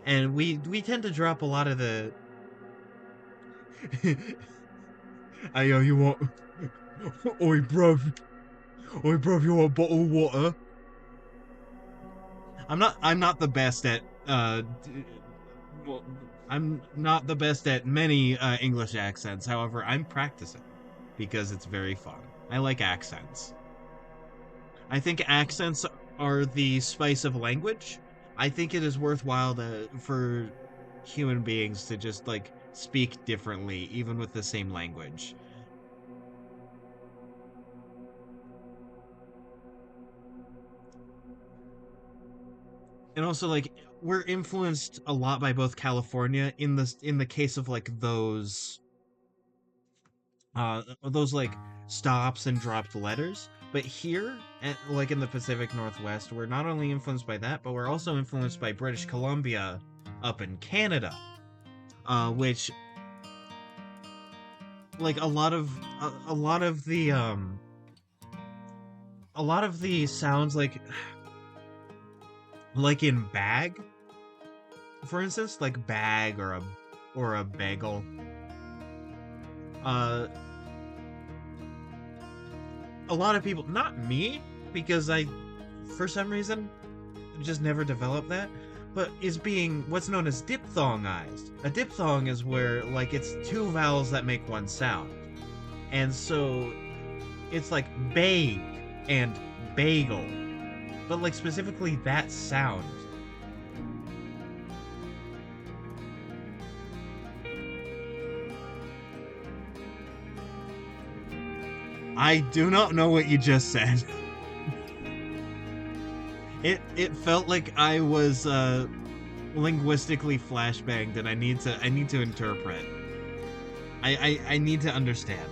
and we tend to drop a lot of the. Hey yo, you want? Oi, bruv. Oi, bruv, you want a bottle of water? I'm not the best at well, I'm not the best at many English accents. However, I'm practicing because it's very fun. I like accents. I think accents are the spice of language. I think it is worthwhile for human beings to just like speak differently, even with the same language. And also, like, we're influenced a lot by both California in the case of like those like stops and dropped letters. But here, like in the Pacific Northwest, we're not only influenced by that, but we're also influenced by British Columbia up in Canada, which like a lot of the sounds like in bag, for instance, like bag or a bagel. Uh, a lot of people, not me, because I, for some reason, just never developed that, but is being what's known as diphthongized. A diphthong is where like it's two vowels that make one sound, and so it's like bag and bagel, but like specifically that sound. I do not know what you just said. It felt like I was linguistically flashbanged, and I need to interpret. I need to understand.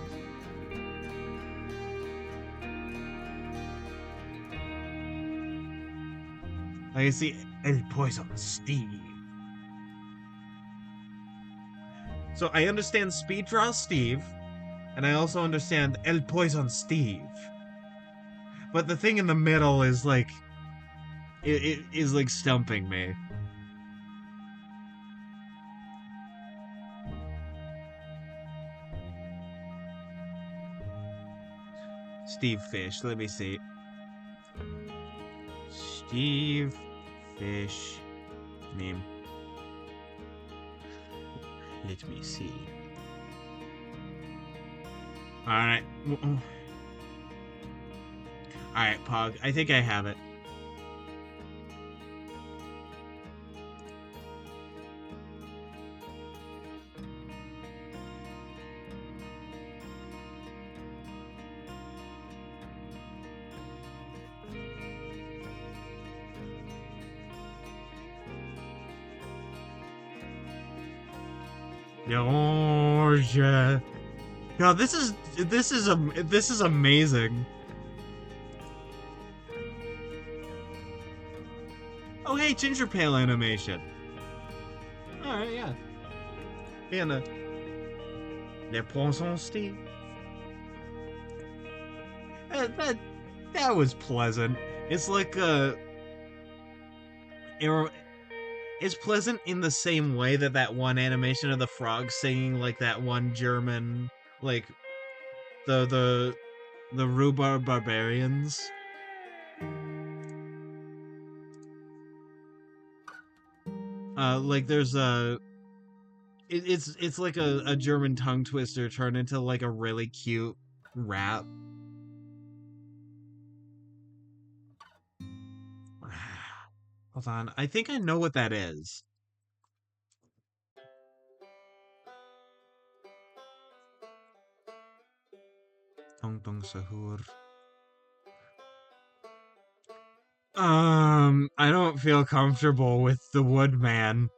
I see El Poison Steve. So I understand Speed Draw Steve, and I also understand El Poison Steve. But the thing in the middle is like it is like stumping me. Steve Fish. Let me see. Steve Fish name. Let me see. All right. All right, Pog. I think I have it. Georgia. God, this is amazing. Oh hey, ginger pale animation. All right, yeah. And les poissons style. That was pleasant. It's like it's pleasant in the same way that that one animation of the frog singing like that one German like the rhubarb barbarians. Like there's it's like a German tongue twister turned into like a really cute rap. Hold on, I think I know what that is. Tong tong sahur. I don't feel comfortable with the Woodman.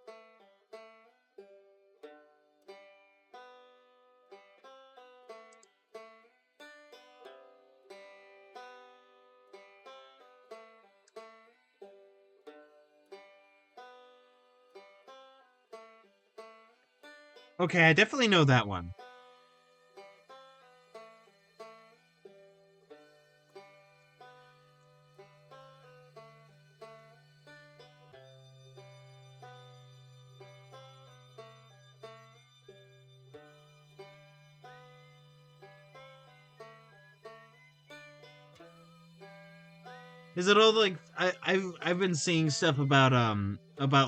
Okay, I definitely know that one. Is it all like I've been seeing stuff about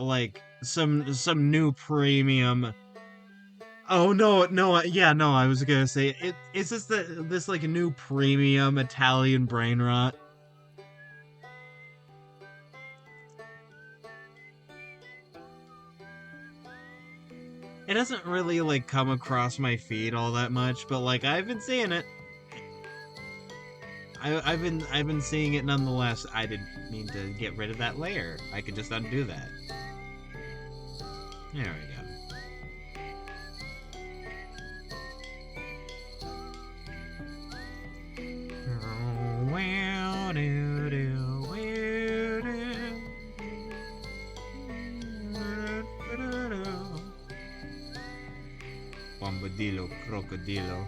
like some new premium. Oh no, yeah, no, I was gonna say it's just this like new premium Italian brain rot. It doesn't really like come across my feed all that much, but like I've been seeing it. I've been seeing it nonetheless. I didn't mean to get rid of that layer. I could just undo that. There we go. Bombadillo, crocodilo.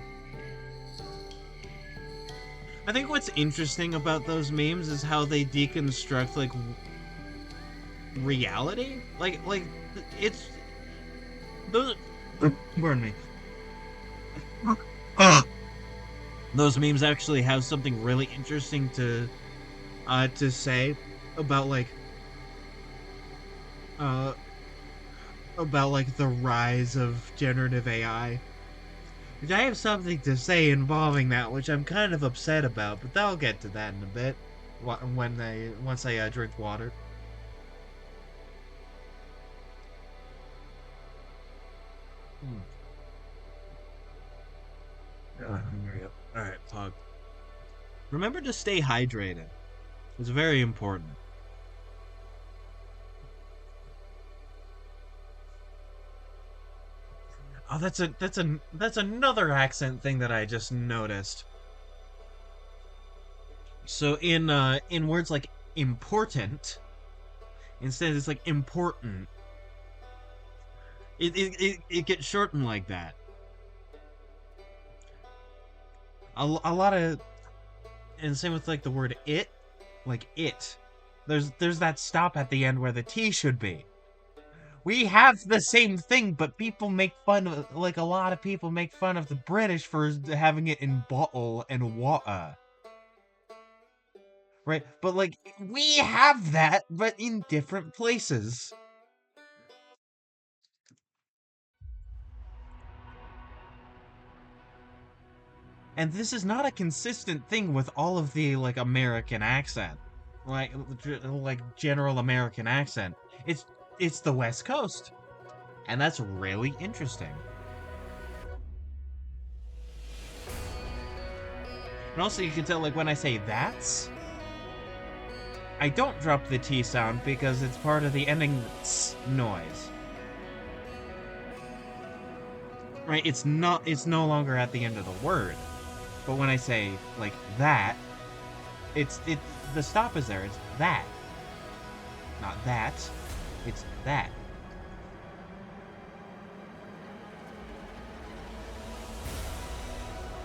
I think what's interesting about those memes is how they deconstruct like reality. Like it's those. Pardon me. Those memes actually have something really interesting to say about uh like the rise of generative AI. Which I have something to say involving that, which I'm kind of upset about, but I'll get to that in a bit. Once I drink water. All right, Pog. Remember to stay hydrated. It's very important. Oh, that's another accent thing that I just noticed. So in words like important, instead it's like important. It gets shortened like that. A lot of, and same with like the word it, like it. There's that stop at the end where the T should be. We have the same thing, but people make fun of, like, a lot of people make fun of the British for having it in bottle and water. Right? But, like, we have that, but in different places. And this is not a consistent thing with all of the, like, American accent. Like general American accent. It's the West Coast. And that's really interesting. And also you can tell, like, when I say that's, I don't drop the T sound because it's part of the ending noise. right? It's no longer at the end of the word. But when I say, like, that, the stop is there. It's that. Not that. It's that.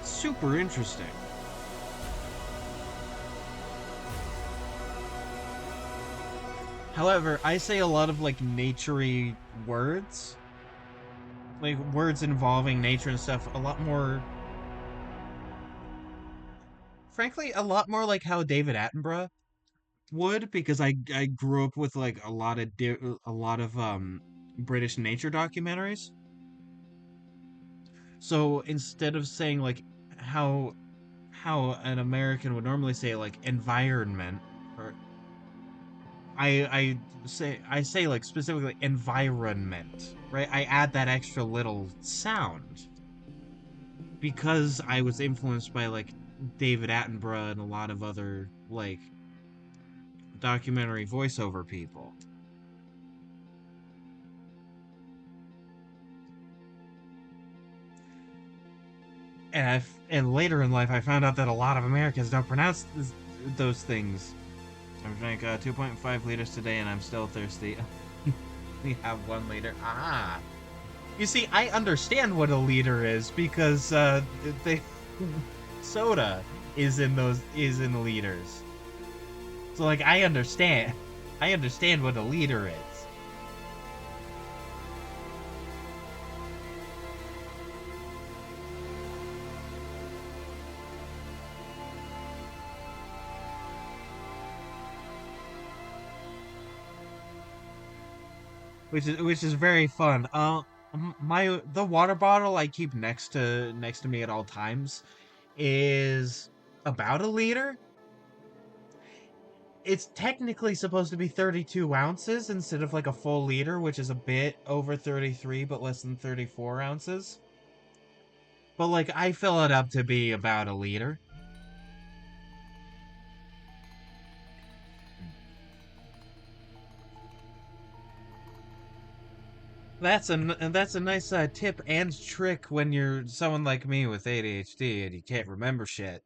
Super interesting. However, I say a lot of, like, naturey words. Like, words involving nature and stuff, a lot more... Frankly, a lot more like how David Attenborough would, because I grew up with, like, a lot of, British nature documentaries. So, instead of saying, like, how an American would normally say, like, environment, or I say like specifically environment, right? I add that extra little sound because I was influenced by, like, David Attenborough and a lot of other, like, documentary voiceover people. And later in life, I found out that a lot of Americans don't pronounce those things. I drank 2.5 liters today, and I'm still thirsty. We have 1 liter. Ah. You see, I understand what a liter is because they soda is in liters. So, like, I understand what a liter is. Which is very fun. The water bottle I keep next to me at all times is about a liter. It's technically supposed to be 32 ounces instead of, like, a full liter, which is a bit over 33 but less than 34 ounces. But, like, I fill it up to be about a liter. That's a nice tip and trick when you're someone like me with ADHD and you can't remember shit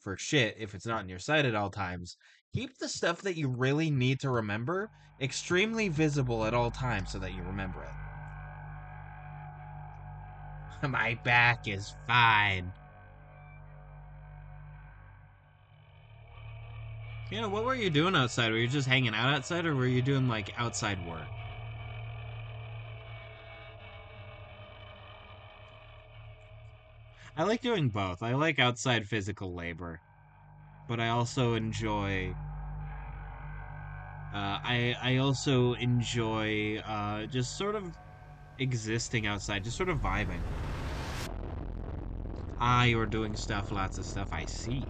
for shit if it's not in your sight at all times. Keep the stuff that you really need to remember extremely visible at all times so that you remember it. My back is fine. You know, what were you doing outside? Were you just hanging out outside, or were you doing, like, outside work? I like doing both. I like outside physical labor, but I also enjoy I also enjoy just sort of existing outside, just sort of vibing. Ah, you're doing stuff, lots of stuff, I see.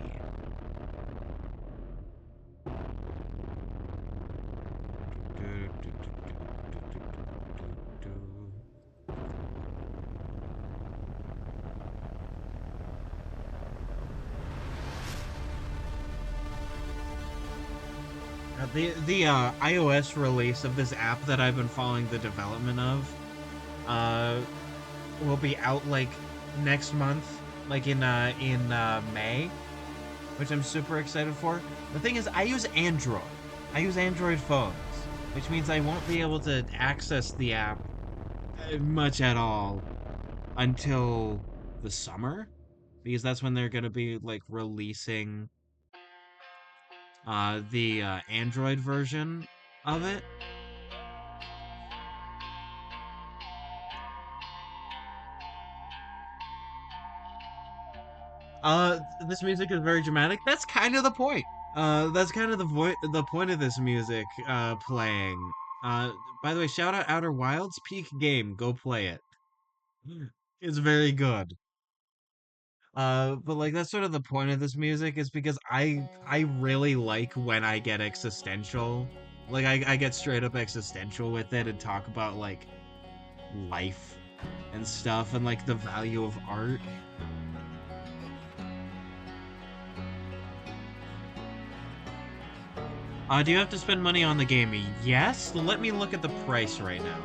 The iOS release of this app that I've been following the development of uh, will be out, like, next month, like in May, which I'm super excited for. The thing is, I use Android. I use Android phones, which means I won't be able to access the app much at all until the summer, because that's when they're gonna be, like, releasing the Android version of it. This music is very dramatic. That's kind of the point. That's kind of the point of this music playing. Uh, by the way, shout out Outer Wilds, peak game. Go play it. It's very good. But, like, that's sort of the point of this music, is because I really like when I get existential. Like, I get straight up existential with it and talk about, like, life and stuff and, like, the value of art. Do you have to spend money on the game? Yes. Let me look at the price right now.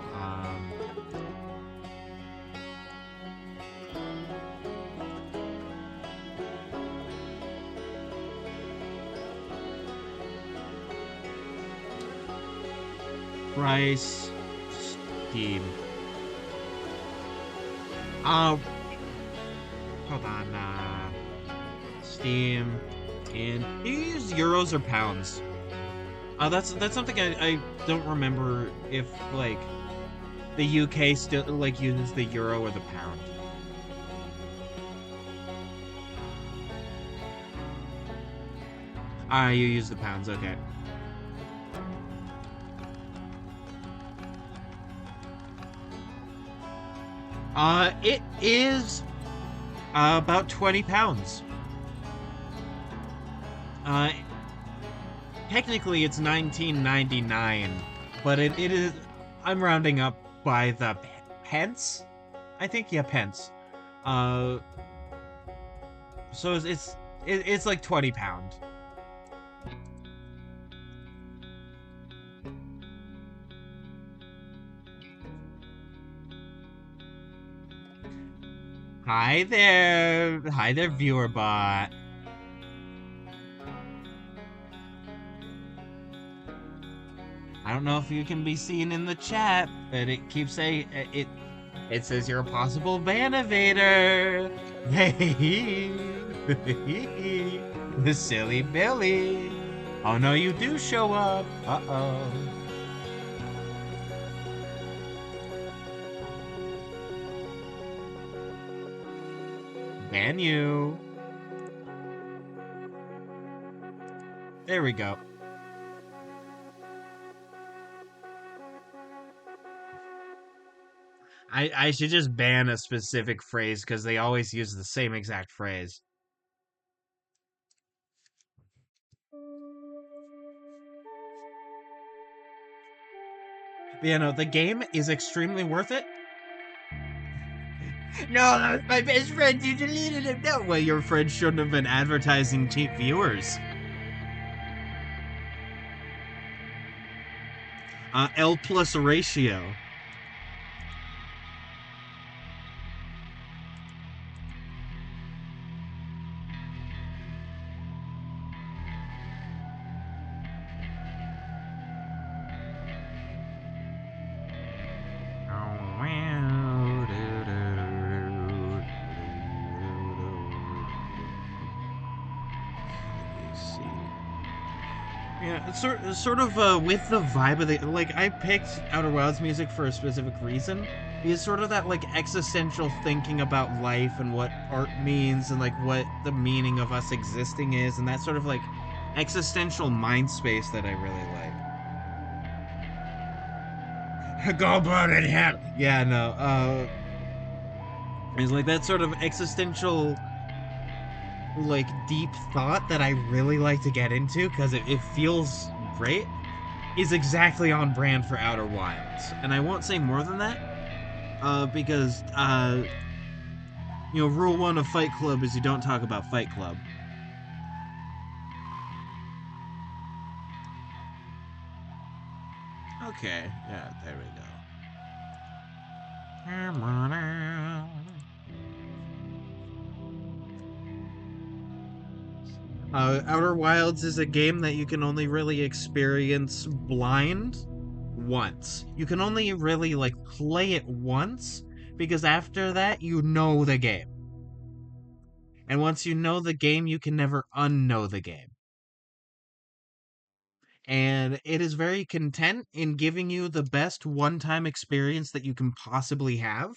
Price. Steam. Uh, Hold on. Steam. And do you use euros or pounds? That's something I don't remember if, like, the UK still, like, uses the euro or the pound. You use the pounds, okay. It is about 20 pounds. Uh, Technically it's 19.99, but it is, I'm rounding up by the pence? I think, yeah, pence. Uh, so it's like 20 pound. Hi there, viewer bot. I don't know if you can be seen in the chat, but it keeps saying it says you're a possible ban evader. Hey, the silly Billy. Oh no, you do show up. Uh-oh. Ban you. There we go. I should just ban a specific phrase because they always use the same exact phrase. But, you know, the game is extremely worth it. No, that was my best friend. You deleted him. No, well, your friend shouldn't have been advertising cheap viewers. L plus ratio. Yeah, sort of with the vibe of the, like, I picked Outer Wilds music for a specific reason. It's sort of that, like, existential thinking about life and what art means and, like, what the meaning of us existing is, and that sort of, like, existential mind space that I really like. Go burn in hell! Yeah, no, it's like that sort of existential, like, deep thought that I really like to get into because it feels great, is exactly on brand for Outer Wilds. And I won't say more than that, because, you know, rule one of Fight Club is you don't talk about Fight Club. Okay, yeah, there we go. Outer Wilds is a game that you can only really experience blind once. You can only really, like, play it once, because after that, you know the game. And once you know the game, you can never unknow the game. And it is very content in giving you the best one-time experience that you can possibly have.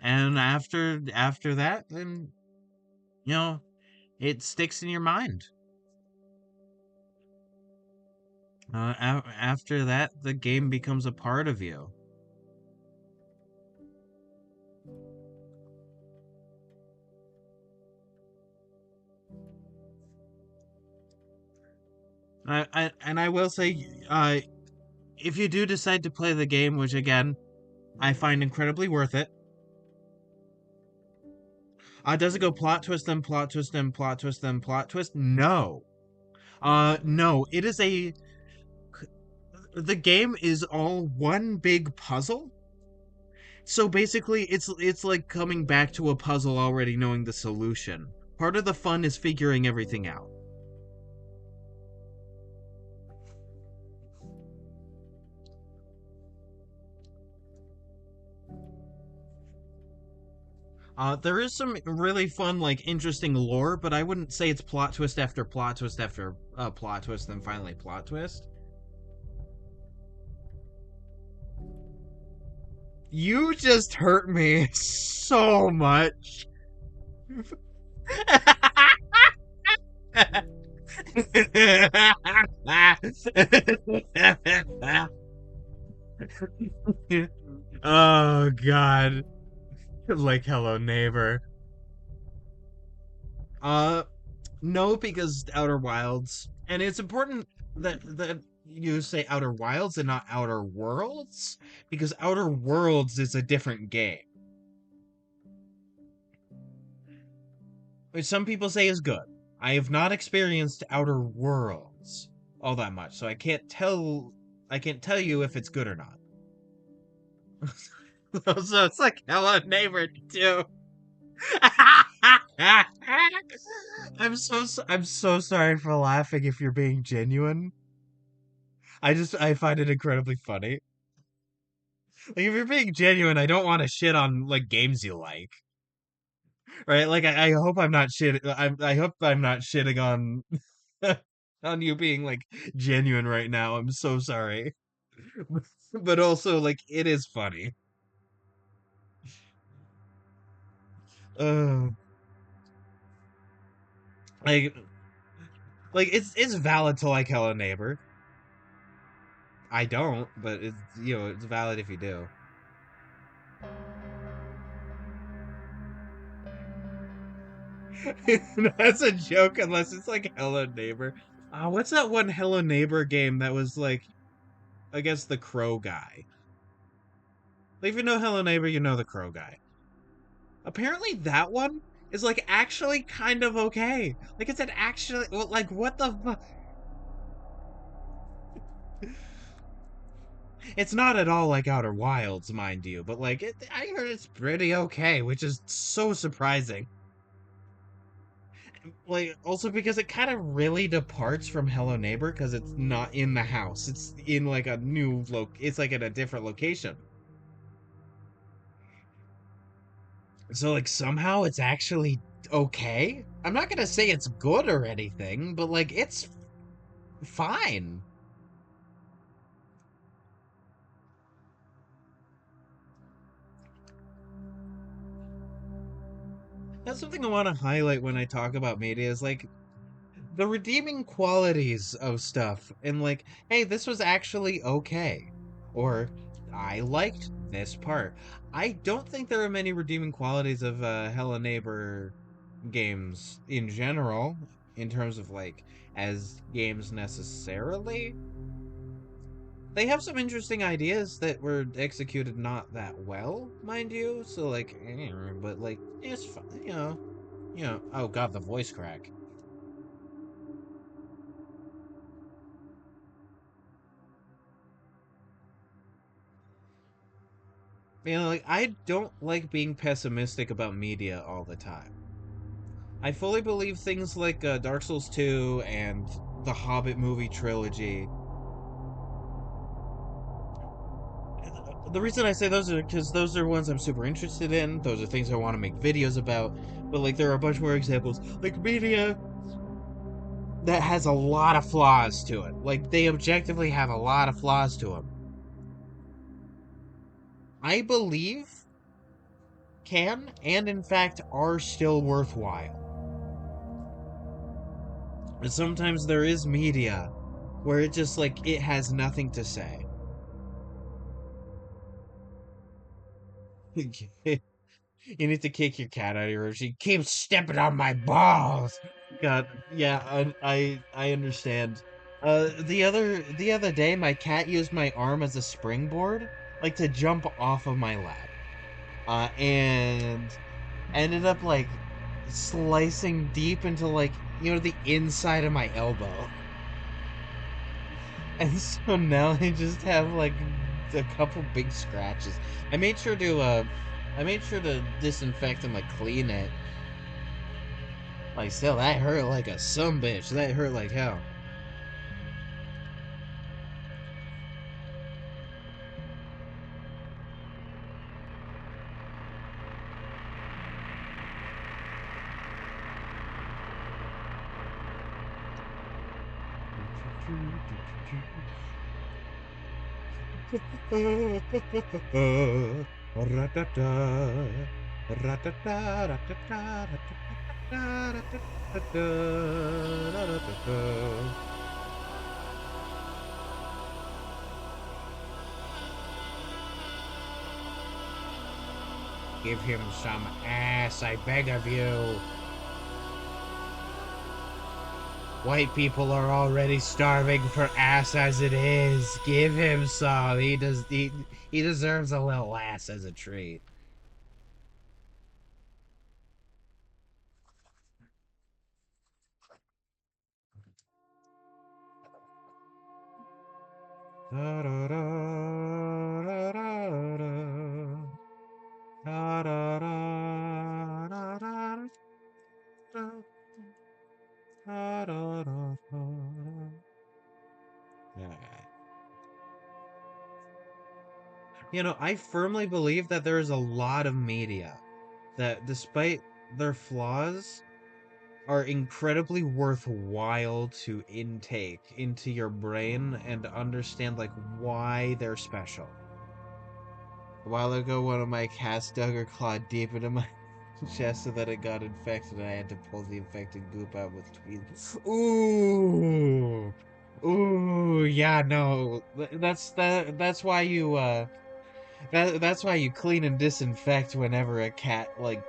And after that, then, you know, it sticks in your mind. After that, the game becomes a part of you. I will say, if you do decide to play the game, which again, I find incredibly worth it. Does it go plot twist, then plot twist, then plot twist, then plot twist? No. No. It is the game is all one big puzzle. So basically, it's like coming back to a puzzle already knowing the solution. Part of the fun is figuring everything out. There is some really fun, like, interesting lore, but I wouldn't say it's plot twist after plot twist after plot twist, then finally plot twist. You just hurt me so much. Oh god. Like hello neighbor. Uh no, because Outer Wilds. And it's important that you say Outer Wilds and not Outer Worlds, because Outer Worlds is a different game. Which some people say is good. I have not experienced Outer Worlds all that much, so I can't tell you if it's good or not. So it's like hello neighbor too. I'm so sorry for laughing if you're being genuine. I find it incredibly funny. Like if you're being genuine, I don't want to shit on like games you like. Right? Like I hope I'm not I hope I'm not shitting on on you being like genuine right now. I'm so sorry. But also like it is funny. Uh like it's valid to like Hello Neighbor. I don't, but it's it's valid if you do. That's a joke unless it's like Hello Neighbor. What's that one Hello Neighbor game that was like against the Crow guy? Like if you know Hello Neighbor, you know the Crow guy. Apparently that one is like actually kind of okay. Like it's an actually like what the It's not at all like Outer Wilds, mind you, but like I heard it's pretty okay, which is so surprising. Like also because it kind of really departs from Hello Neighbor because it's not in the house. It's in like a new it's like in a different location. So like somehow it's actually okay. I'm not gonna say it's good or anything, but like it's fine. That's something I want to highlight when I talk about media is like the redeeming qualities of stuff and like, hey, this was actually okay. Or I liked this part. I don't think there are many redeeming qualities of Hello Neighbor games in general, in terms of like as games necessarily. They have some interesting ideas that were executed not that well, mind you. So like, but like it's fun, Oh god, the voice crack. Like I don't like being pessimistic about media all the time. I fully believe things like Dark Souls 2 and the Hobbit movie trilogy. The reason I say those are because those are ones I'm super interested in. Those are things I want to make videos about. But like there are a bunch more examples. Like media that has a lot of flaws to it. Like they objectively have a lot of flaws to them. I believe can and in fact are still worthwhile. And sometimes there is media where it just like it has nothing to say. You need to kick your cat out of your room. She keeps stepping on my balls. God, yeah, I understand. The other day, my cat used my arm as a springboard, like to jump off of my lap, and ended up like slicing deep into like the inside of my elbow. And so now I just have like a couple big scratches. I made sure to I made sure to disinfect and like clean it. Like, still, that hurt like a sumbitch. That hurt like hell. Give him some ass, I beg of you. White people are already starving for ass as it is. Give him some. He deserves a little ass as a treat. Da, da, da, da, da, da. Da, da, da, da, da, da, da, da, da, da. Yeah. I firmly believe that there is a lot of media that, despite their flaws, are incredibly worthwhile to intake into your brain and understand like why they're special. A while ago, one of my cats dug her claw deep into my chest so that it got infected, and I had to pull the infected goop out with tweezers. Ooh, ooh, yeah, no, that's why you that's why you clean and disinfect whenever a cat like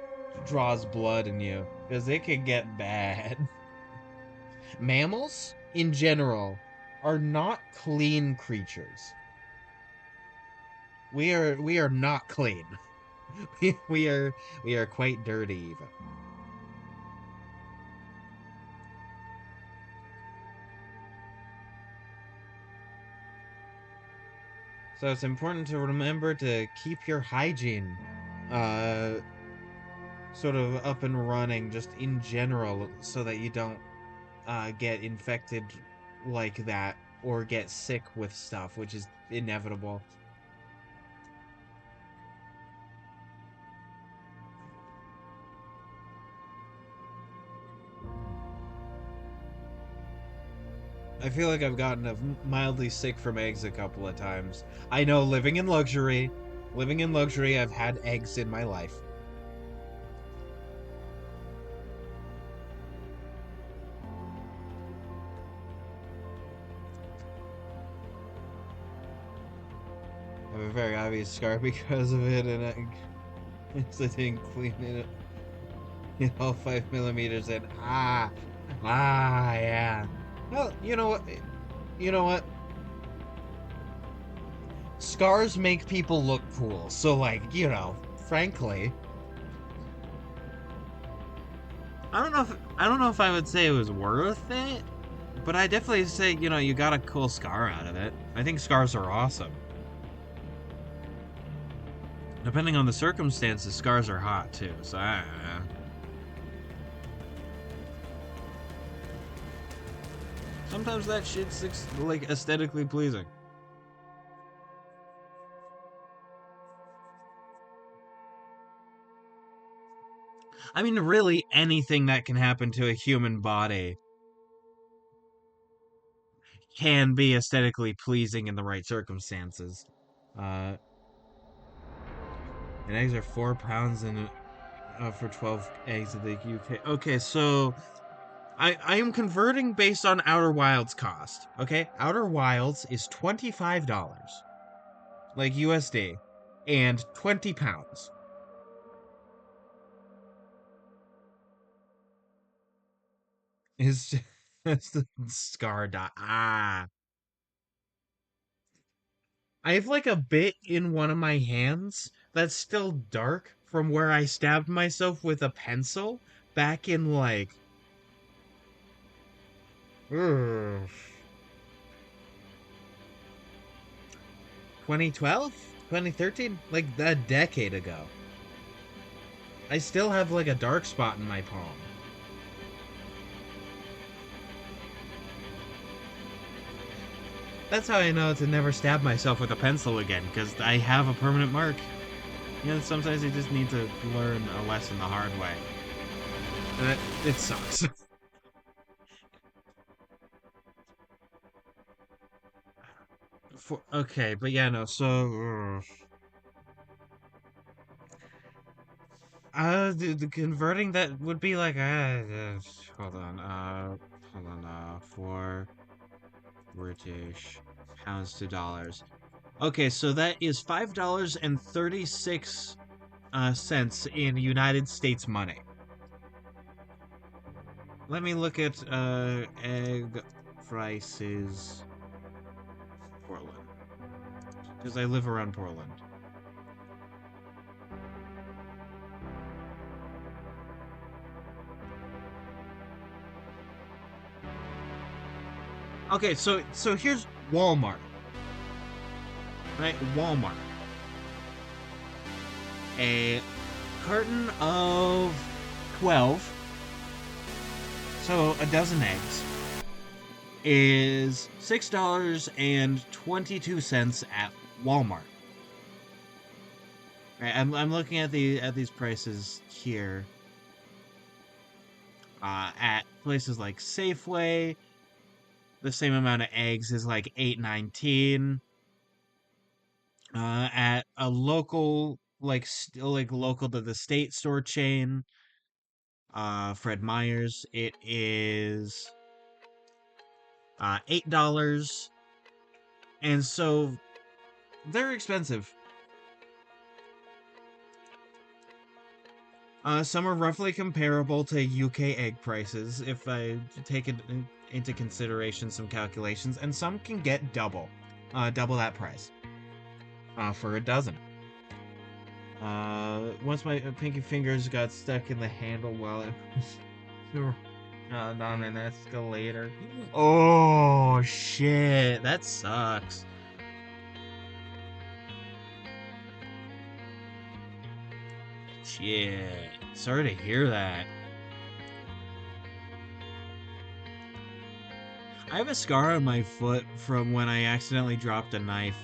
draws blood in you, because it can get bad. Mammals, in general, are not clean creatures. We are not clean. We are quite dirty even. So it's important to remember to keep your hygiene uh sort of up and running just in general so that you don't get infected like that or get sick with stuff, which is inevitable. I feel like I've gotten mildly sick from eggs a couple of times. I know, living in luxury, I've had eggs in my life. I have a very obvious scar because of it, and I didn't clean it in all 5 millimeters. And yeah. Well, you know what? You know what? Scars make people look cool. So, like, frankly, I don't know if I would say it was worth it, but I definitely say, you got a cool scar out of it. I think scars are awesome. Depending on the circumstances, scars are hot too. So I don't know. Sometimes that shit's like aesthetically pleasing. I mean, really, anything that can happen to a human body can be aesthetically pleasing in the right circumstances. Uh, and eggs are 4 pounds and for 12 eggs in the UK. Okay, so I am converting based on Outer Wilds cost. Okay, Outer Wilds is $25, like USD, and 20 pounds. Is just the scar dot. I have like a bit in one of my hands that's still dark from where I stabbed myself with a pencil back in like 2012, 2013, like a decade ago. I still have like a dark spot in my palm. That's how I know to never stab myself with a pencil again, because I have a permanent mark. You know, sometimes you just need to learn a lesson the hard way. And it sucks. Okay, but yeah, no, so... the converting that would be like, hold on, 4 British pounds to dollars. Okay, so that is $5.36 cents in United States money. Let me look at egg prices, Portland, because I live around Portland. Okay, so here's Walmart, right? Walmart. A carton of 12, so a dozen eggs, is $6.22 at Walmart. Right, I'm looking at these prices here. At places like Safeway, the same amount of eggs is like $8.19. At a local, like still like local to the state store chain, Fred Meyer's, it is $8, and so they're expensive. Some are roughly comparable to UK egg prices if I take it into consideration some calculations, and some can get double that price for a dozen. Once my pinky fingers got stuck in the handle while I was on an escalator. Oh shit, that sucks. Shit, sorry to hear that. I have a scar on my foot from when I accidentally dropped a knife.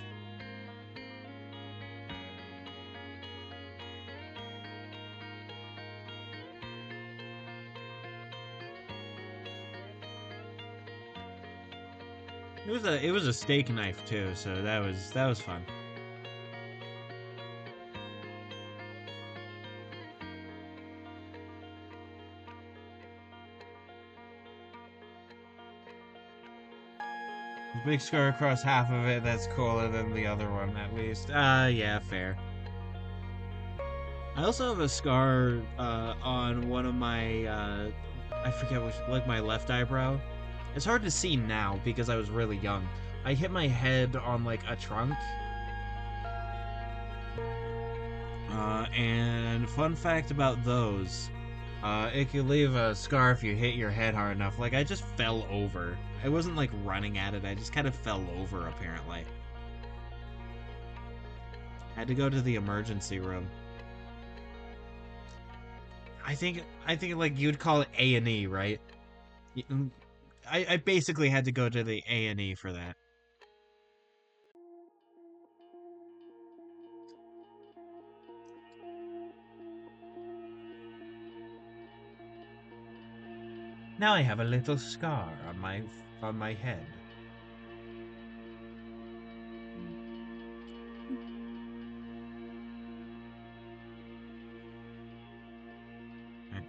It was a steak knife too, so that was fun. Big scar across half of it, that's cooler than the other one, at least. Yeah, fair. I also have a scar on one of my, I forget which, like my left eyebrow. It's hard to see now because I was really young. I hit my head on like a trunk. And fun fact about those, it could leave a scar if you hit your head hard enough. Like, I just fell over. I wasn't like running at it, I just kind of fell over apparently. Had to go to the emergency room. I think like you'd call it A&E, right? I basically had to go to the A&E for that. Now I have a little scar on my head.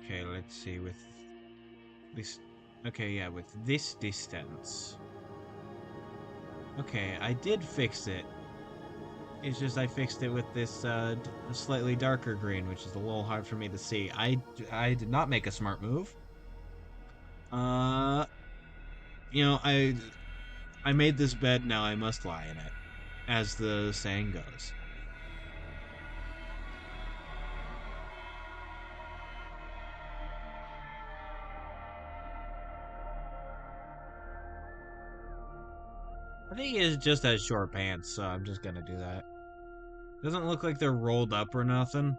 Okay, let's see with this. Okay, yeah, with this distance. Okay, I did fix it. It's just I fixed it with this slightly darker green, which is a little hard for me to see. I did not make a smart move. Uh, I made this bed, now I must lie in it, as the saying goes. I think it just has short pants, so I'm just gonna do that. Doesn't look like they're rolled up or nothing.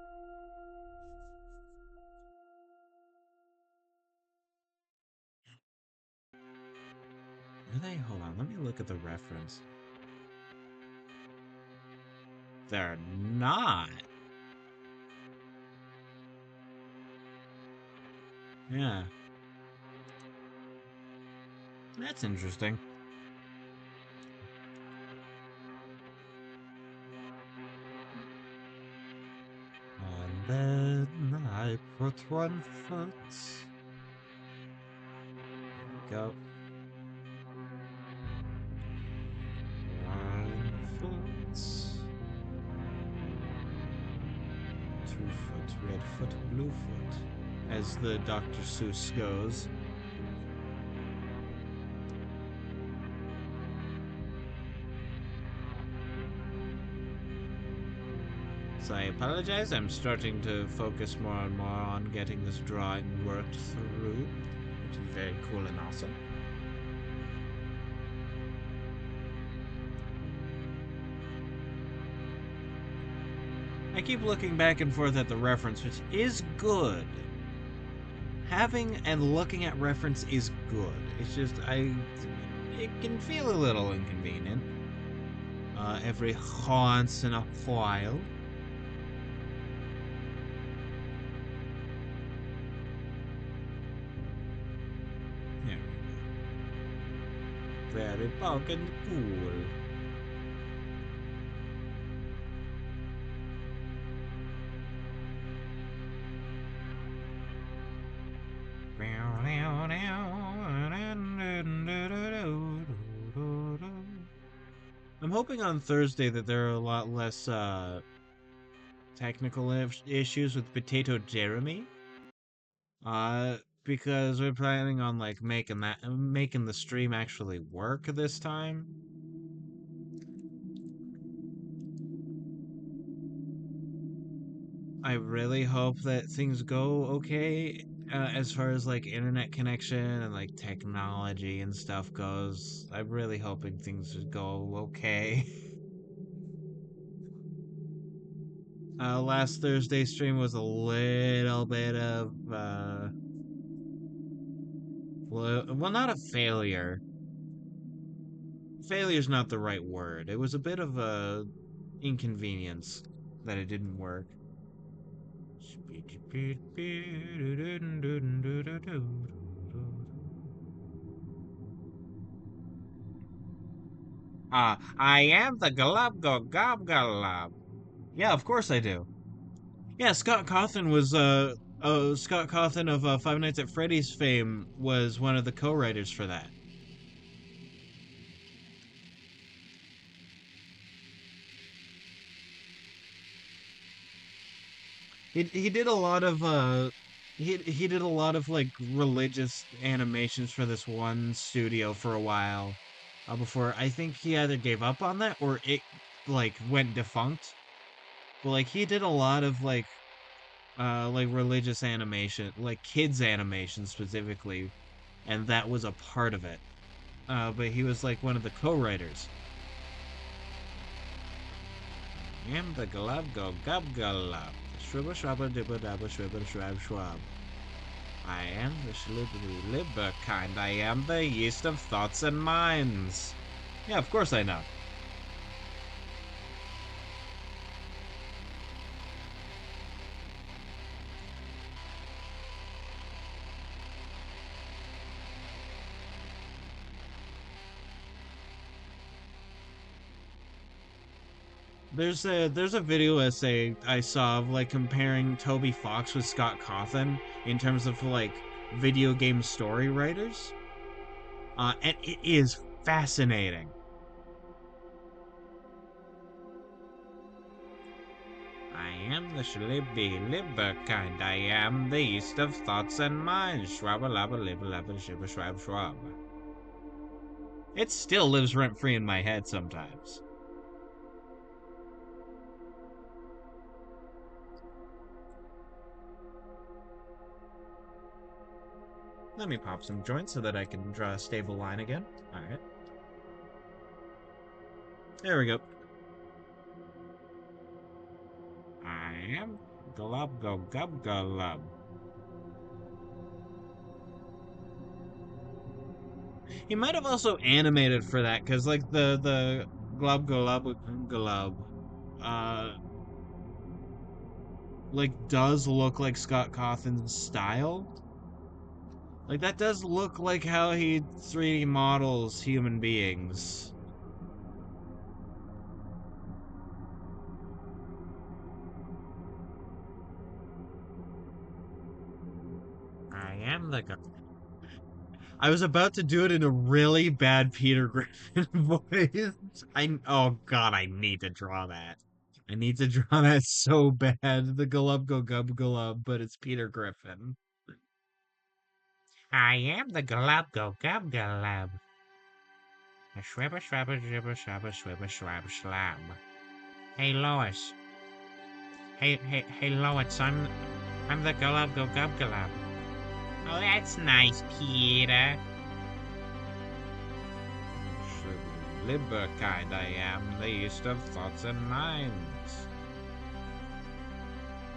Are they? Hold on, let me look at the reference. They're not. Yeah. That's interesting. And then I put one foot. There we go. One foot. 2 foot, red foot, blue foot. As the Dr. Seuss goes. So I apologize, I'm starting to focus more and more on getting this drawing worked through, which is very cool and awesome. I keep looking back and forth at the reference, which is good. Having and looking at reference is good. It's just, it can feel a little inconvenient. Every once in a while. There we go. Very fucking cool. I'm hoping on Thursday that there are a lot less technical issues with Potato Jeremy. Because we're planning on like making the stream actually work this time. I really hope that things go okay as far as like internet connection and like technology and stuff goes. I'm really hoping things go okay. Last Thursday stream was a little bit of well, not a failure. Failure's not the right word. It was a bit of a inconvenience that it didn't work. I am the Galab Go Gob Galab. Yeah, of course I do. Yeah, Scott Cawthon was Scott Cawthon of Five Nights at Freddy's fame was one of the co-writers for that. He did a lot of he did a lot of like religious animations for this one studio for a while. Before I think he either gave up on that or it like went defunct. But like he did a lot of like religious animation, like kids animation specifically, and that was a part of it. But he was like one of the co-writers. Am the glub go gub gulub. Shrubba shrubba dibba dabba shrubba shrab shrub. I am the shlibby libber kind. I am the yeast of thoughts and minds. Yeah, of course I know. There's a video essay I saw of like comparing Toby Fox with Scott Cawthon in terms of like video game story writers. And it is fascinating. I am the shlibby libber kind. I am the yeast of thoughts and minds. Shrubba labba libba labba shibba shrub shrub. It still lives rent free in my head sometimes. Let me pop some joints so that I can draw a stable line again. Alright. There we go. I am glub go gub glub. He might have also animated for that, because, like, the glub, uh, like, does look like Scott Cawthon's style. Like, that does look like how he 3D models human beings. I am the guy. I was about to do it in a really bad Peter Griffin voice. Oh god, I need to draw that. I need to draw that so bad. The Galub Go Gub Galub, but it's Peter Griffin. I am the Galub Go Gub Galub. A shwibba shwabba jibba shabba shwibba shwab shlab. Hey Lois. Hey Lois, I'm the Galub Go Gub Galub. Oh, that's nice, Peter. Libber kind I am, the east of thoughts and minds.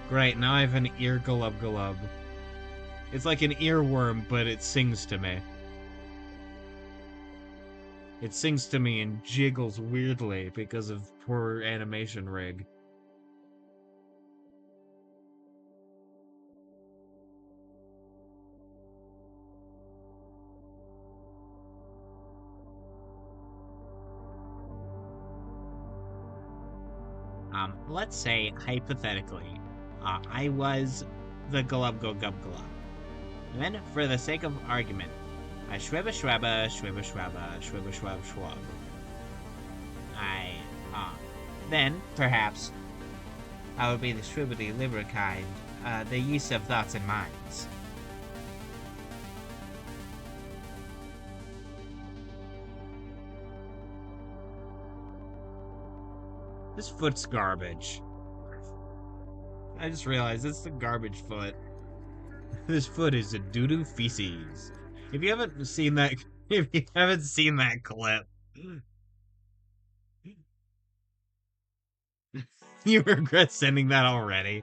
Great, now I have an ear Galub Galub. It's like an earworm, but it sings to me. It sings to me and jiggles weirdly because of poor animation rig. Let's say, hypothetically, I was the Glub Go Gub Glub. And then, for the sake of argument, I shwibba shwabba, shwibba shwabba, shwibba shwab shwab. Then, perhaps, I would be the shwibbity liver kind, the yeast of thoughts and minds. This foot's garbage. I just realized it's the garbage foot. This foot is a doo-doo feces. If you haven't seen that clip, you regret sending that already.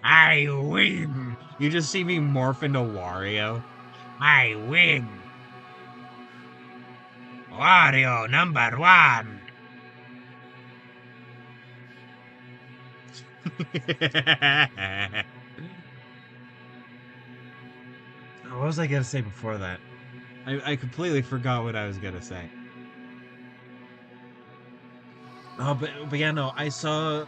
I win. You just see me morph into Wario. I win. Wario #1. What was I gonna say before that? I completely forgot what I was gonna say. Oh, but yeah, no, I saw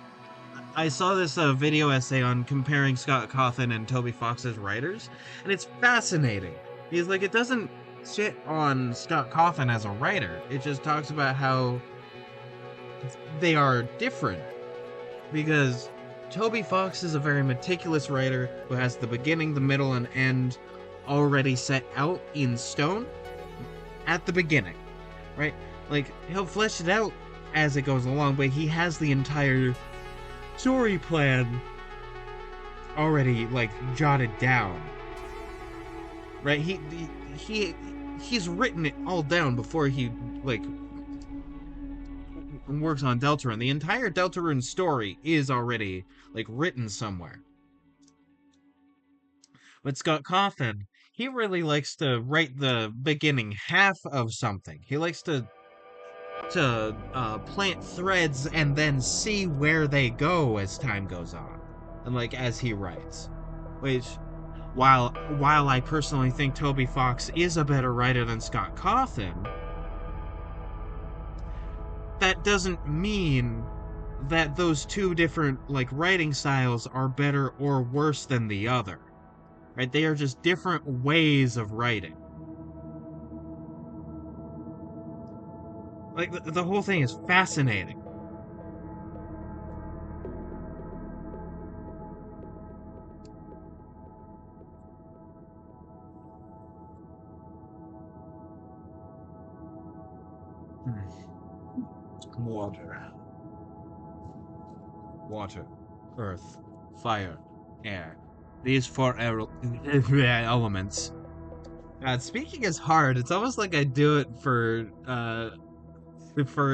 this video essay on comparing Scott Cawthon and Toby Fox's writers, and it's fascinating. He's like, it doesn't shit on Scott Cawthon as a writer. It just talks about how they are different. Because Toby Fox is a very meticulous writer who has the beginning, the middle, and end already set out in stone at the beginning, right? Like, he'll flesh it out as it goes along, but he has the entire story plan already, like, jotted down, right? He's written it all down before he, like, works on Deltarune. The entire Deltarune story is already, like, written somewhere. But Scott Cawthon, he really likes to write the beginning half of something. He likes to plant threads and then see where they go as time goes on, and like as he writes. Which, while I personally think Toby Fox is a better writer than Scott Cawthon, that doesn't mean that those two different, like, writing styles are better or worse than the other. Right? They are just different ways of writing. Like, the whole thing is fascinating. Water, earth, fire, air. These four elements. God, speaking is hard. It's almost like I do it for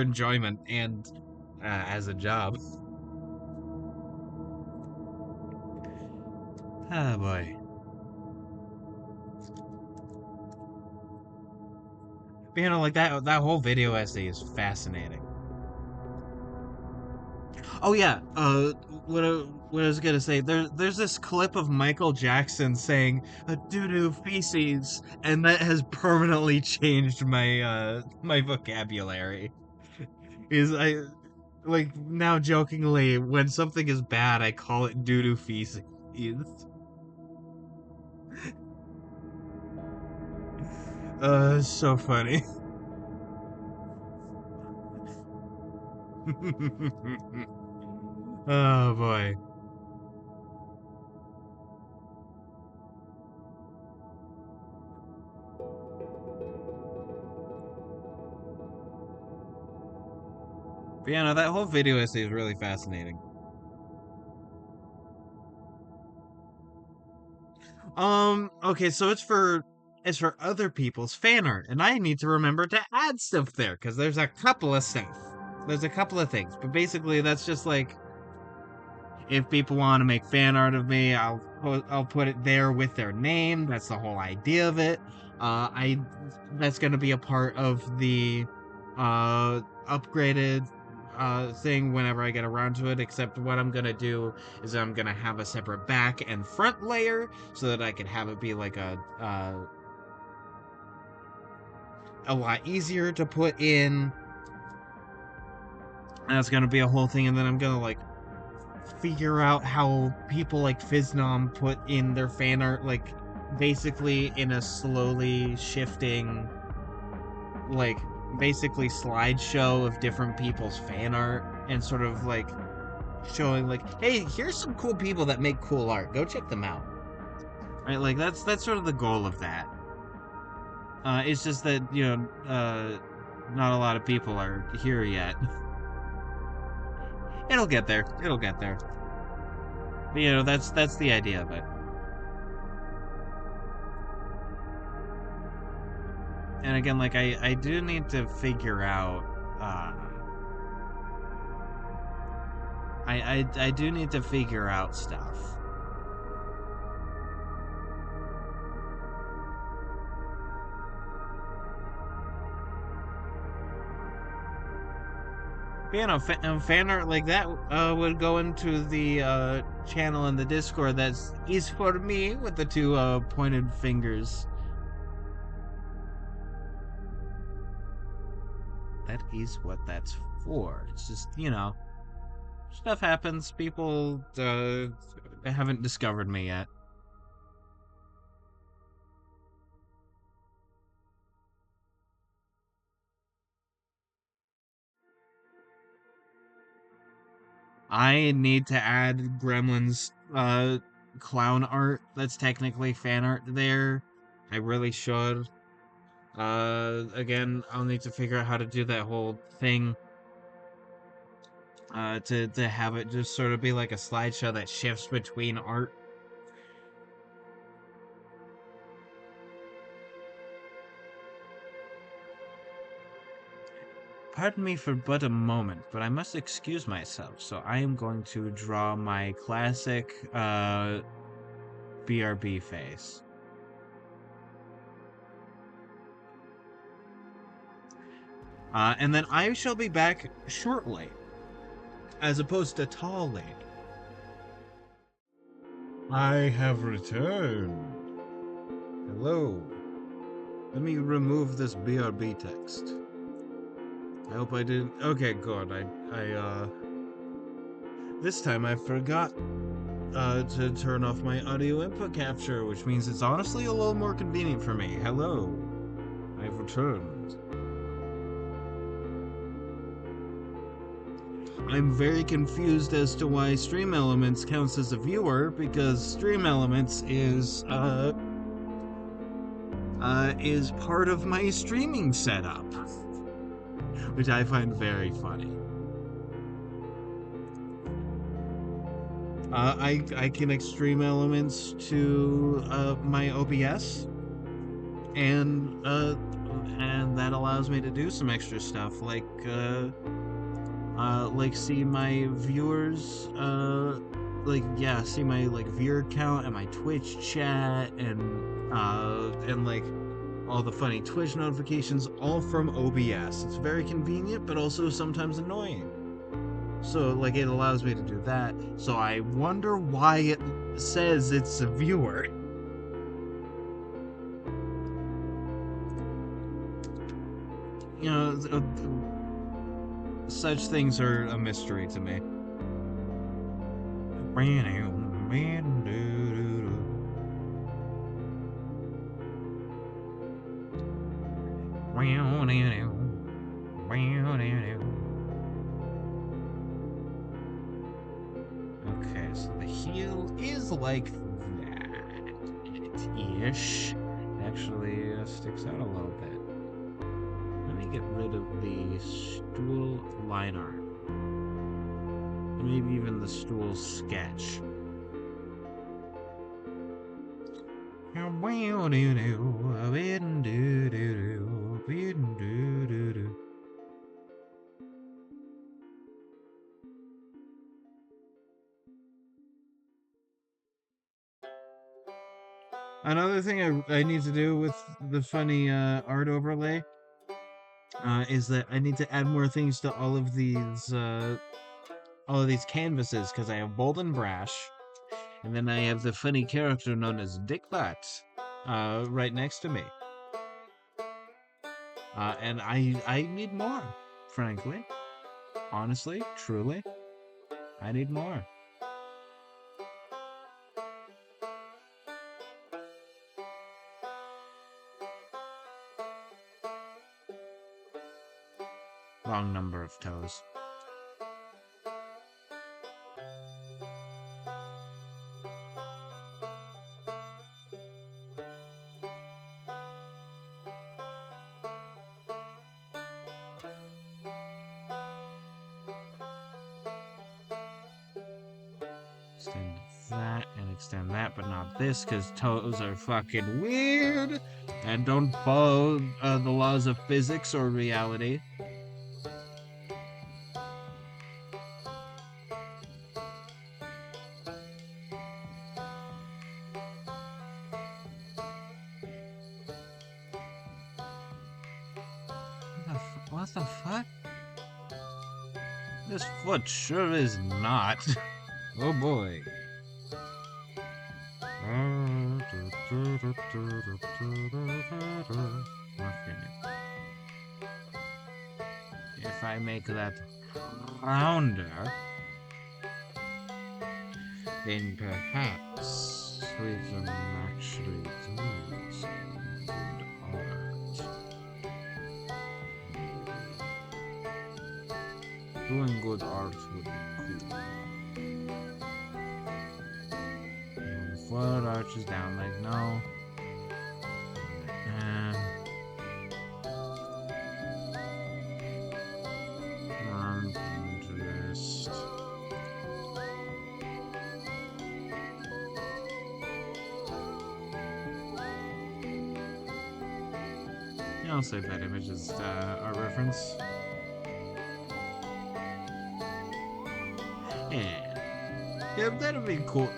enjoyment, and as a job. Oh boy. But, like that whole video essay is fascinating. Oh yeah, what I was gonna say, there's this clip of Michael Jackson saying a doo-doo feces, and that has permanently changed my vocabulary. Is I like now jokingly, when something is bad, I call it doo-doo feces. It's so funny. Oh boy. But yeah, no, that whole video essay is really fascinating. Okay, so it's for other people's fan art, and I need to remember to add stuff there because there's a couple of stuff. There's a couple of things, but basically that's just like if people want to make fan art of me, I'll put it there with their name. That's the whole idea of it. I That's gonna be a part of the upgraded thing whenever I get around to it. Except what I'm gonna do is I'm gonna have a separate back and front layer so that I can have it be like a lot easier to put in. And that's gonna be a whole thing, and then I'm gonna like figure out how people like Fiznom put in their fan art, like basically in a slowly shifting, like basically slideshow of different people's fan art, and sort of like showing like, hey, here's some cool people that make cool art. Go check them out. Right, like that's sort of the goal of that. It's just that not a lot of people are here yet. It'll get there. It'll get there. But, that's the idea of it. And again, like I do need to figure out I do need to figure out stuff. But, fan art like that would go into the channel in the Discord that's is for me with the two pointed fingers. That is what that's for. It's just, stuff happens. People haven't discovered me yet. I need to add Gremlins clown art. That's technically fan art there. I really should. Again, I'll need to figure out how to do that whole thing. To have it just sort of be like a slideshow that shifts between art. Pardon me for but a moment, but I must excuse myself, so I am going to draw my classic BRB face. And then I shall be back shortly, as opposed to tally. I have returned. Hello. Let me remove this BRB text. I hope I didn't. Okay, good. This time I forgot to turn off my audio input capture, which means it's honestly a little more convenient for me. Hello. I've returned. I'm very confused as to why Stream Elements counts as a viewer, because Stream Elements is part of my streaming setup, which I find very funny. I connect Stream Elements to my OBS, and that allows me to do some extra stuff, like like see my viewers, see my like viewer count and my Twitch chat and like all the funny Twitch notifications all from OBS. It's very convenient, but also sometimes annoying. So like it allows me to do that. So I wonder why it says it's a viewer. You know, such things are a mystery to me. Okay, so the heel is like that-ish. Actually, sticks out a little bit. Let me get rid of the stool line art. Maybe even the stool sketch. Another thing I need to do with the funny art overlay is that I need to add more things to all of these canvases because I have Bold and Brash, and then I have the funny character known as Dickbutt right next to me. And I need more, frankly. Honestly, truly, I need more. Wrong number of toes. Extend that and extend that, but not this, because toes are fucking weird and don't follow the laws of physics or reality. What the fuck? This foot sure is not. Oh boy. If I make that rounder, then perhaps we can actually do some good art. Doing good art would be cool. The foot arches down like no. And interest. I'll save that image as art reference. Yeah, that'd be cool.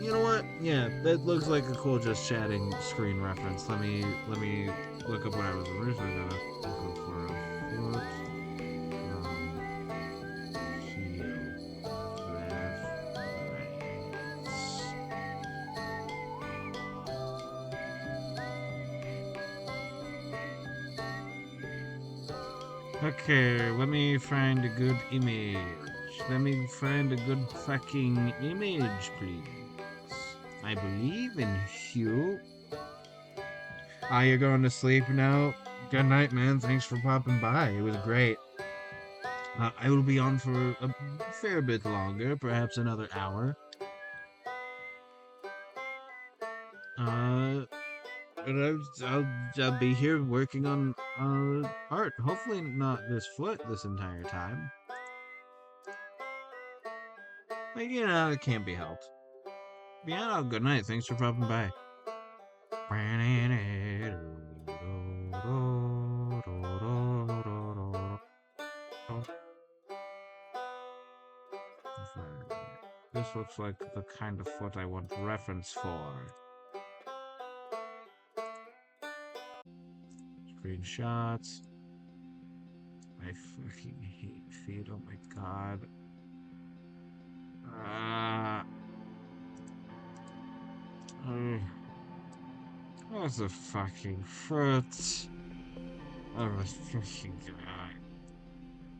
You know what? Yeah, that looks like a cool just chatting screen reference. Let me look up what I was originally gonna go for a foot. Okay, let me find a good image. Let me find a good fucking image, please. I believe in you. You're going to sleep now? Good night, man. Thanks for popping by. It was great. I will be on for a fair bit longer, perhaps another hour. But I'll be here working on art. Hopefully not this foot this entire time. But, you know, it can't be helped. Yeah, no, good night. Thanks for popping by. This looks like the kind of foot I want reference for. Screenshots. I fucking hate feet, oh my god. Ah. What's a fucking fruit? Oh my fucking god.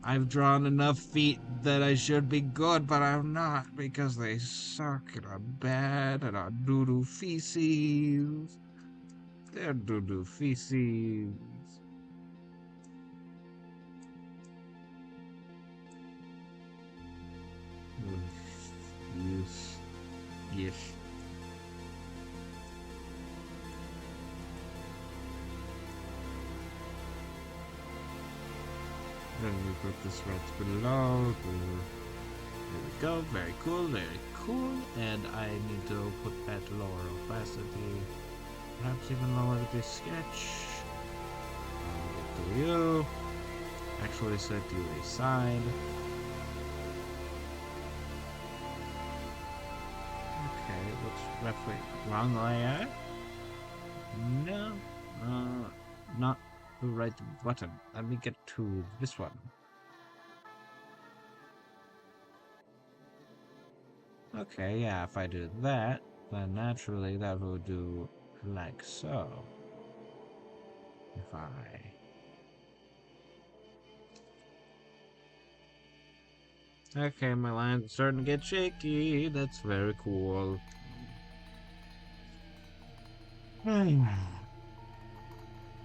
I've drawn enough feet that I should be good, but I'm not because they suck and are bad and are doo-doo feces. They're doo-doo feces. Yes. Yes. Then we put the threads below. There we go. Very cool. Very cool. And I need to put that lower opacity. Perhaps even lower this sketch. Get to you. Actually set you aside. Okay, looks roughly wrong layer. No, not the right button. Let me get to this one. Okay, yeah, if I do that, then naturally that will do like so. If I... Okay, my line's starting to get shaky. That's very cool.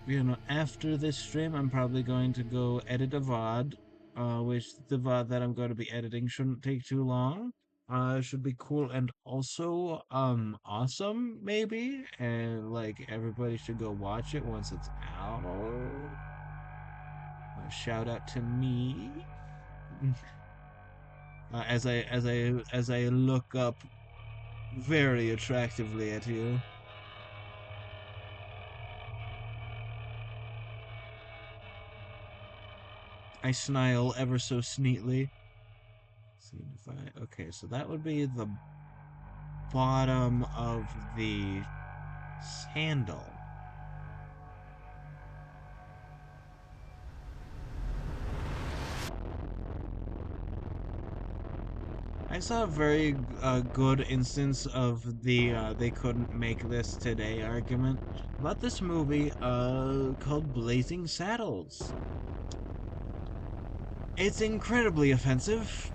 You know, after this stream, I'm probably going to go edit a VOD, which the VOD that I'm going to be editing shouldn't take too long. Should be cool and also, awesome, maybe? And, like, everybody should go watch it once it's out. Shout out to me. As I look up very attractively at you. I snile ever so sneetly. See if I... Okay, so that would be the bottom of the sandal. I saw a very good instance of the they couldn't make this today argument about this movie called Blazing Saddles. It's incredibly offensive,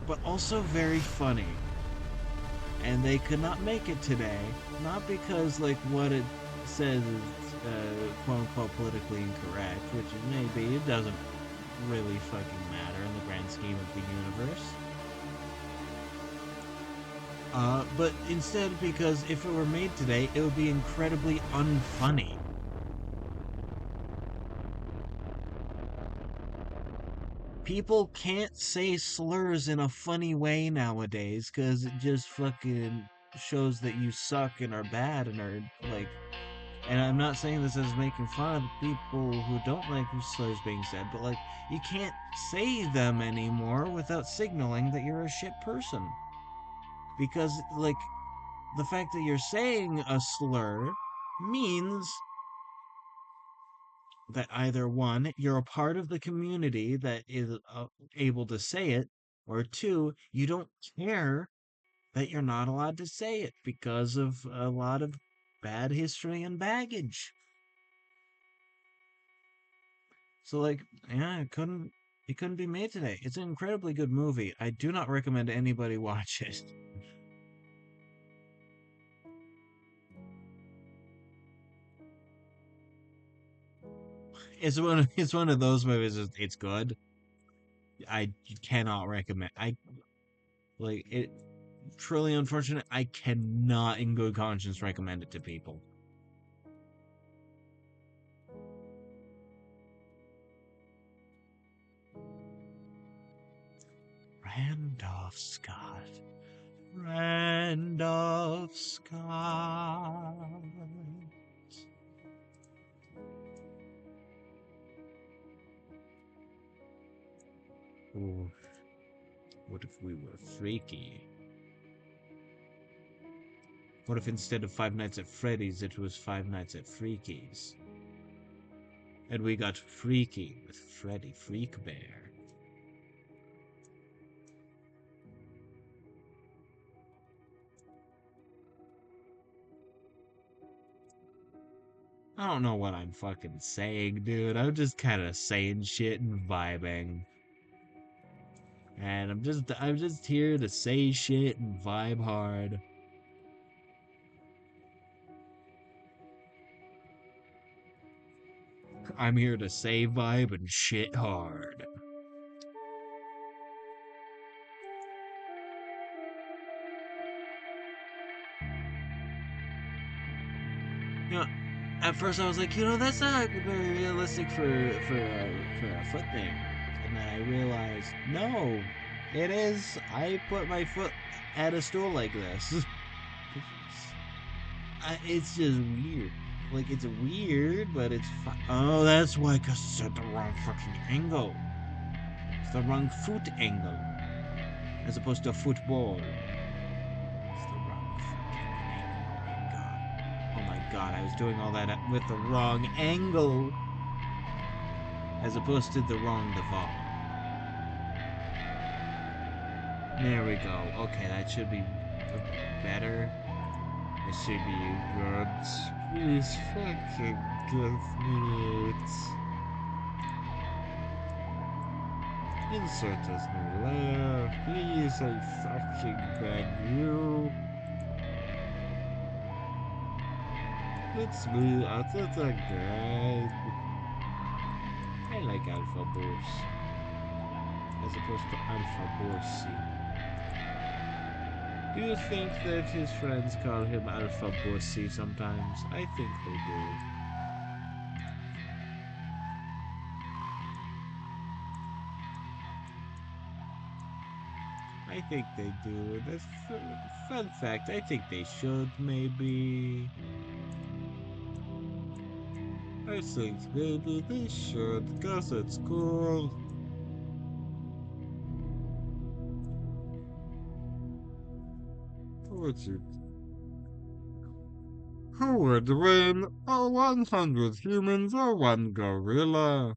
but also very funny. And they could not make it today, not because like what it says is quote unquote politically incorrect, which it may be. It doesn't really fucking matter in the grand scheme of the universe. But instead, because if it were made today, it would be incredibly unfunny. People can't say slurs in a funny way nowadays because it just fucking shows that you suck and are bad and are like. And I'm not saying this as making fun of the people who don't like slurs being said, but like, you can't say them anymore without signaling that you're a shit person. Because, like, the fact that you're saying a slur means that either one, you're a part of the community that is able to say it, or two, you don't care that you're not allowed to say it because of a lot of bad history and baggage. So like, yeah, it couldn't be made today. It's an incredibly good movie. I do not recommend anybody watch it. It's one of those movies. It's good. I cannot recommend. I like it. Truly unfortunate. I cannot, in good conscience, recommend it to people. Randolph Scott. Randolph Scott. Ooh, what if we were freaky? What if instead of Five Nights at Freddy's, it was Five Nights at Freaky's? And we got freaky with Freddy Freak Bear. I don't know what I'm fucking saying, dude. I'm just kind of saying shit and vibing. And I'm just here to say shit and vibe hard. I'm here to say vibe and shit hard. You know, at first I was like, that's not very realistic for a foot thing. And then I realized, no, it is. I put my foot at a stool like this. It's just weird. Like, it's weird, but it's oh, that's why, because it's at the wrong fucking angle. It's the wrong foot angle. As opposed to football. It's the wrong fucking angle. Oh my god, I was doing all that with the wrong angle. As opposed to the wrong default. There we go. Okay, that should be better. It should be good. Please fucking give me it. Insert this new layer. Please, I fucking beg you. It's me, Atata Guide. I like Alpha Boss. As opposed to Alpha Bossy. Do you think that his friends call him Alpha Bossy sometimes? I think they do. I think they do. That's fun fact. I think they should, maybe. I think maybe they should, cause it's cool. What's it? Who would win? 100 humans or one gorilla?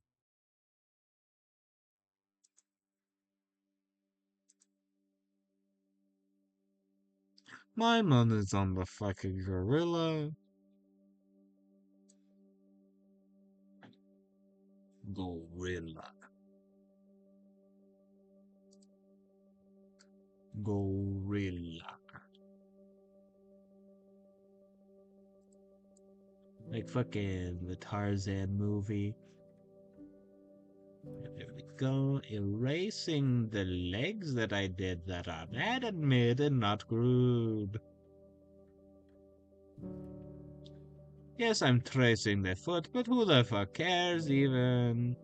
My money's on the fucking gorilla. Gorilla. Gorilla. Like fucking the Tarzan movie. There we go. Erasing the legs that I did that are man-made and not crude. Yes, I'm tracing the foot, but who the fuck cares even?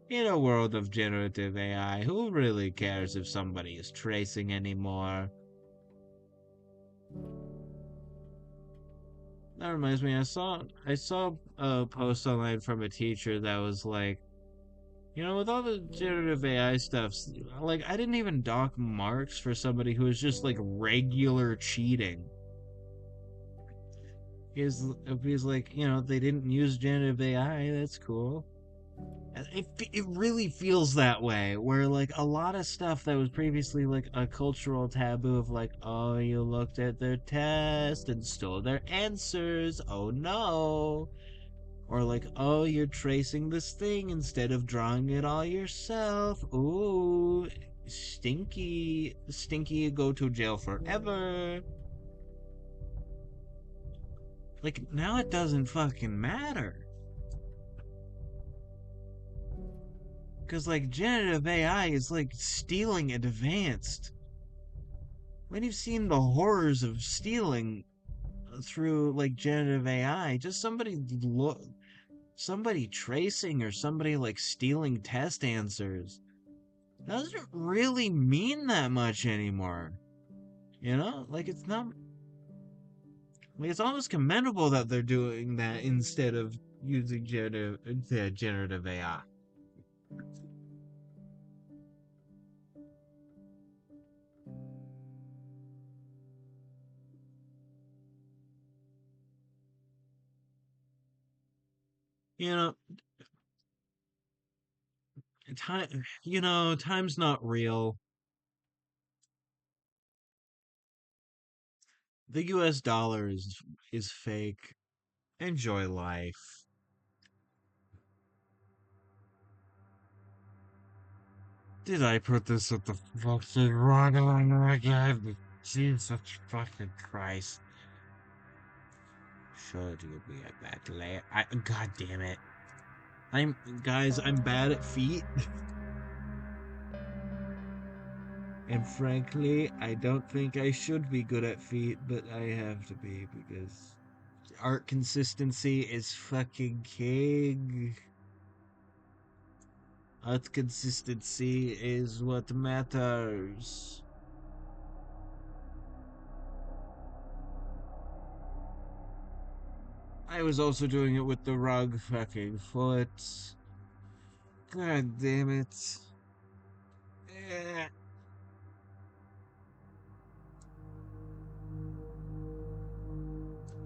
In a world of generative AI, who really cares if somebody is tracing anymore? That reminds me, I saw a post online from a teacher that was like, with all the generative AI stuff, like I didn't even dock marks for somebody who was just like regular cheating. He's like, they didn't use generative AI, that's cool. It really feels that way, where like a lot of stuff that was previously like a cultural taboo of like, oh, you looked at their test and stole their answers, oh no. Or like, oh, you're tracing this thing instead of drawing it all yourself. Ooh, stinky, stinky, go to jail forever. Like, now it doesn't fucking matter. Because, like, generative AI is, like, stealing advanced. When you've seen the horrors of stealing through, like, generative AI, just somebody tracing or somebody, like, stealing test answers doesn't really mean that much anymore. Like, it's not... Like, it's almost commendable that they're doing that instead of using generative AI. You know, time's not real. The US dollar is fake. Enjoy life. Did I put this at the fucking wrong one again? Jesus fucking Christ. Should you be a bad layer? God damn it. I'm bad at feet. And frankly, I don't think I should be good at feet, but I have to be because art consistency is fucking king. Art consistency is what matters. I was also doing it with the wrong fucking foot. God damn it. Eh.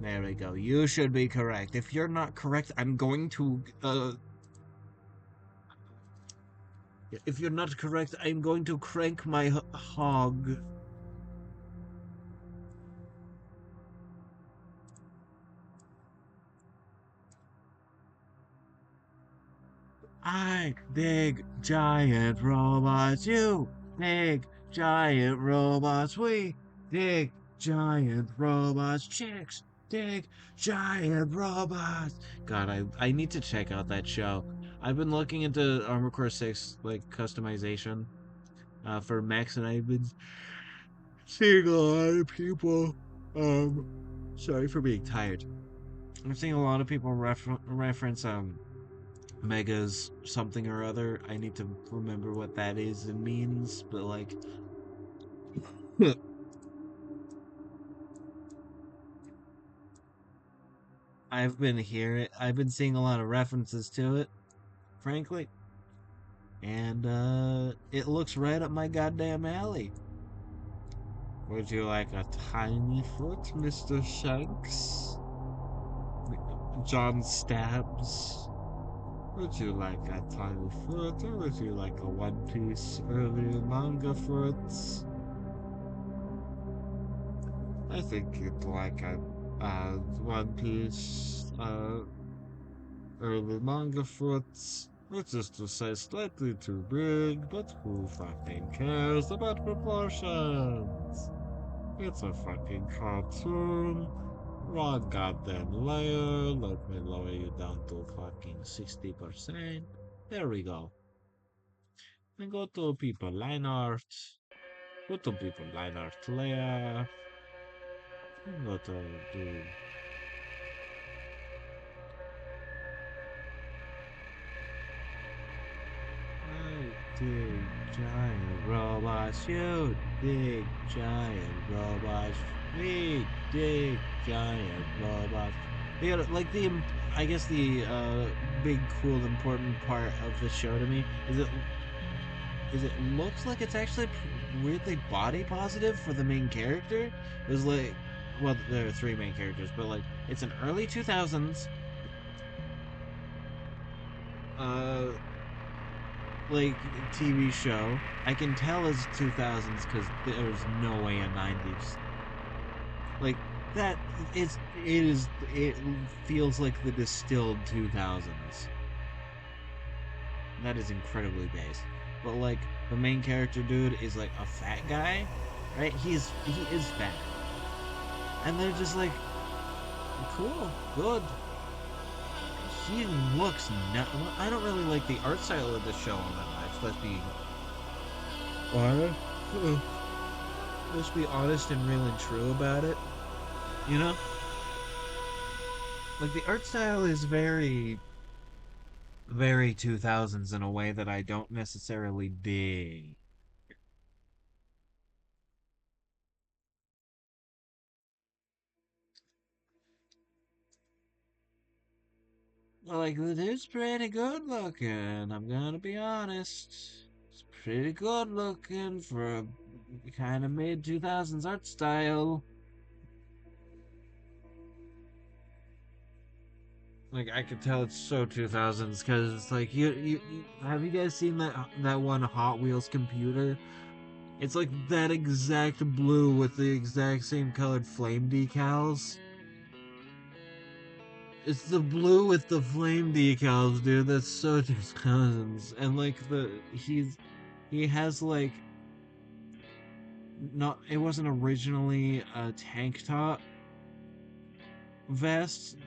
There we go. You should be correct. If you're not correct, I'm going to if you're not correct, I'm going to crank my hog. I dig giant robots. You dig giant robots. We dig giant robots. Chicks dig giant robots. God, I need to check out that show. I've been looking into Armor Core 6 like customization for mechs, and I've been seeing a lot of people. Um, sorry for being tired. I'm seeing a lot of people reference megas something or other. I need to remember what that is and means, but like I've been seeing a lot of references to it, frankly, and it looks right up my goddamn alley. Would you like a tiny foot, Mr. Shanks? John Stabs. Would you like a tiny foot, or would you like a One Piece early manga foot? I think you'd like a One Piece early manga foot, which is to say slightly too big, but who fucking cares about proportions? It's a fucking cartoon. One goddamn layer. Let me lower you down to fucking 60%. There we go. And go to people line art. Go to people line art layer. And go to do I dig giant robots. You dig giant robots. We dig giant robots. You know, like I guess the big, cool, important part of the show to me is it looks like it's actually weirdly body positive for the main character. It was like, well, there are three main characters, but like it's an early 2000s uh like TV show. I can tell it's 2000s because there's no way a 90s. Like that it feels like the distilled 2000s. That is incredibly based. But like the main character dude is like a fat guy, right? He is fat. And they're just like cool, good. He looks not. I don't really like the art style of the show all that much. Let's be honest. Let's be honest and real and true about it. You know, like the art style is very, very 2000s in a way that I don't necessarily dig. Well, like it is pretty good looking. I'm gonna be honest. It's pretty good looking for a kind of mid 2000s art style. Like I could tell it's so 2000s because it's like you have you guys seen that one Hot Wheels computer? It's like that exact blue with the exact same colored flame decals. It's the blue with the flame decals, dude. That's so 2000s. And like he has like not it wasn't originally a tank top vest,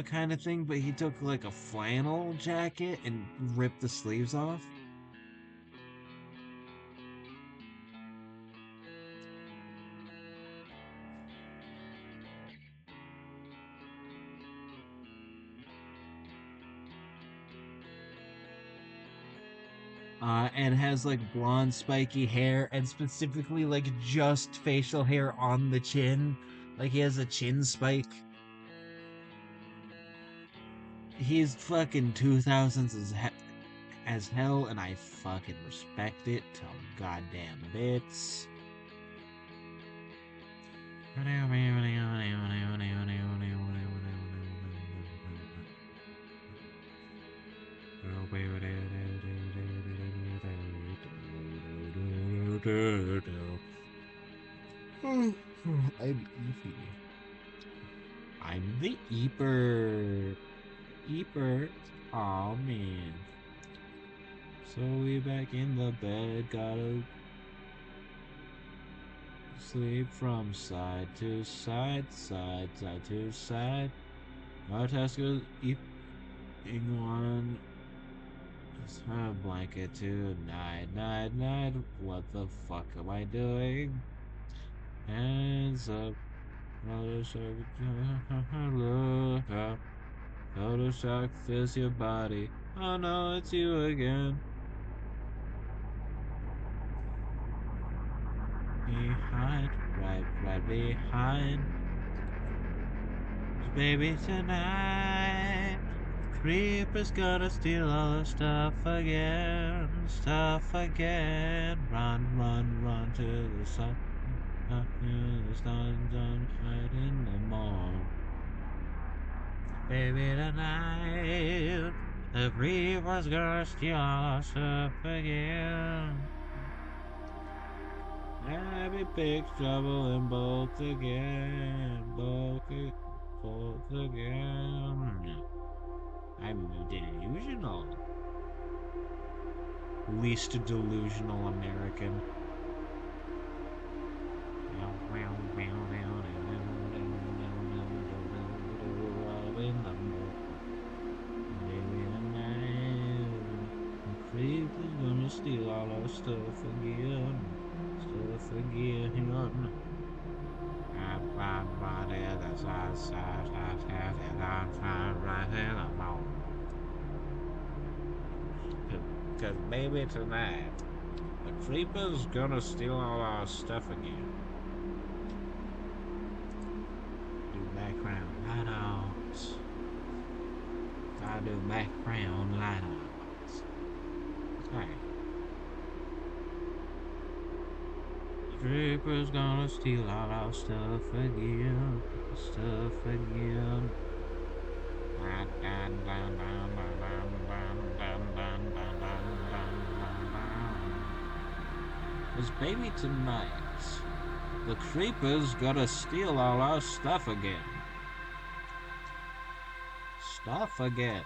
kind of thing, but he took like a flannel jacket and ripped the sleeves off. And has like blonde spiky hair and specifically like just facial hair on the chin. Like he has a chin spike. He's fucking 2000s as hell, and I fucking respect it to goddamn bits. I'm Eepy. I'm the Eeper. Eeper. Aw, man. So we back in the bed, gotta sleep from side to side, side to side. Our task is eating one. Just a blanket to night, night, night. What the fuck am I doing? Hands up. Photoshop, look up. Photoshop fills your body. Oh no, it's you again. Behind, right behind. Baby, tonight. Creeper's gonna steal all our stuff again. Stuff again. Run, run, run to the sun. The sun's done right in the morning. Baby, tonight. The creeper's gonna steal all our stuff again. Happy big trouble in both again. Both again. I'm delusional. Least delusional American. Creepers gonna steal all our stuff again. Stuff again. Cause baby tonight, the creeper's gonna steal all our stuff again. Do background light outs. I do background light outs. Alright. Creeper's gonna steal all our stuff again. Stuff again. Cause baby tonight, the creeper's gonna steal all our stuff again. Stuff again.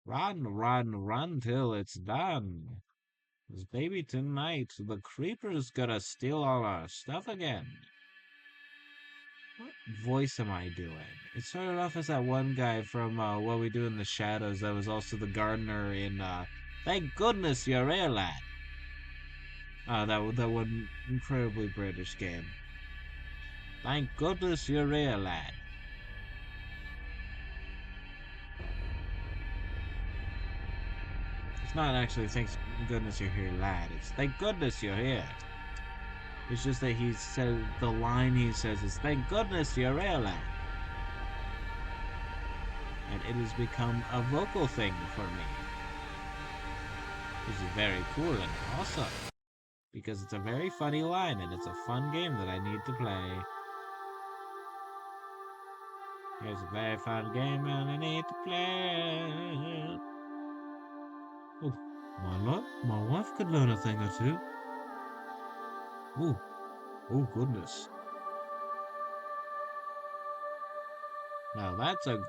Run, run, run till it's done. 'Cause baby tonight, the creeper's gonna steal all our stuff again. What voice am I doing? It started off as that one guy from What We Do in the Shadows that was also the gardener in Thank Goodness You're Here, Lad. That one incredibly British game. Thank goodness you're here, lad. It's not actually thank goodness you're here, lad. It's thank goodness you're here. It's just that he said the line he says is thank goodness you're here, lad. And it has become a vocal thing for me. This is very cool and awesome. Because it's a very funny line and it's a fun game that I need to play. It's a very fun game and I need to play. Oh, my wife could learn a thing or two. Oh, oh goodness. Now that's a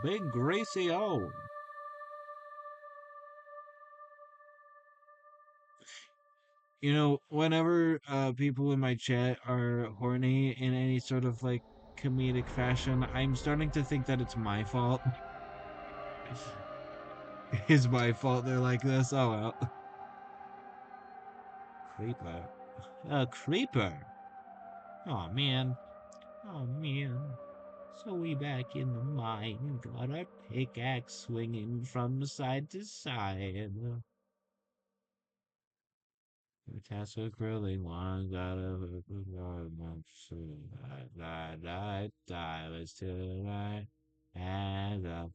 big greasy O. You know, whenever people in my chat are horny in any sort of like comedic fashion, I'm starting to think that it's my fault. It's my fault they're like this. Oh well. Creeper. A creeper. Oh man. Oh man. So we back in the mine, got our pickaxe swinging from side to side. The task of grilling one got a die, let's do it right. And up.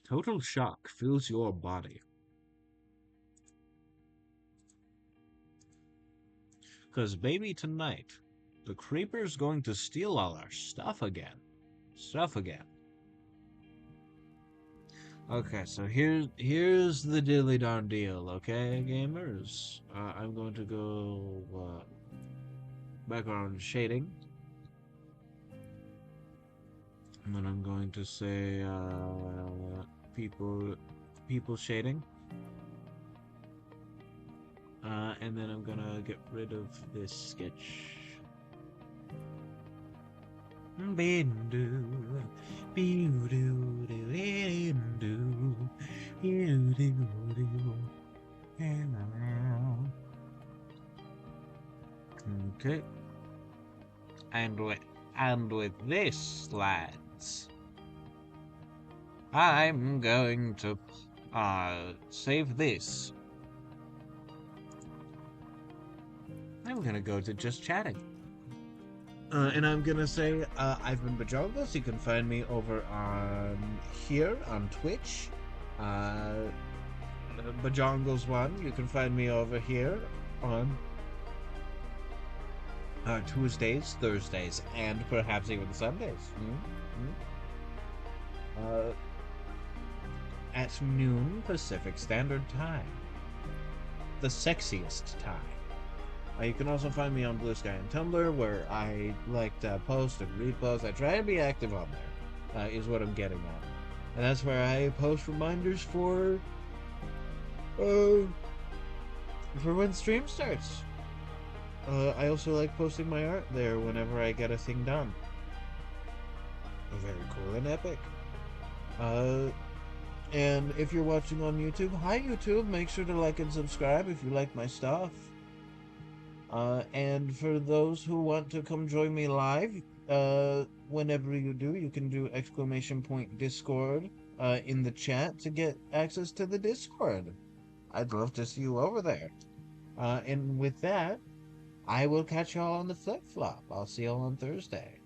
Total shock fills your body. Cause baby tonight, the creeper's going to steal all our stuff again. Okay, so here's the dilly darn deal, okay, gamers? I'm going to go background shading, and then I'm going to say people shading, and then I'm gonna get rid of this sketch. Okay. And with this, lads, I'm going to save this. I'm gonna go to just chatting. And I'm gonna say I've been Bajongles. You can find me over on here on Twitch. Bajongles1. You can find me over here on Tuesdays, Thursdays, and perhaps even Sundays. At noon Pacific Standard Time. The sexiest time. You can also find me on Bluesky and Tumblr, where I like to post and repost. I try to be active on there, is what I'm getting at. And that's where I post reminders for when stream starts. I also like posting my art there whenever I get a thing done. Very cool and epic. And if you're watching on YouTube, hi YouTube, make sure to like and subscribe if you like my stuff. And for those who want to come join me live, whenever you do, you can do !Discord in the chat to get access to the Discord. I'd love to see you over there. And with that, I will catch y'all on the flip-flop. I'll see y'all on Thursday.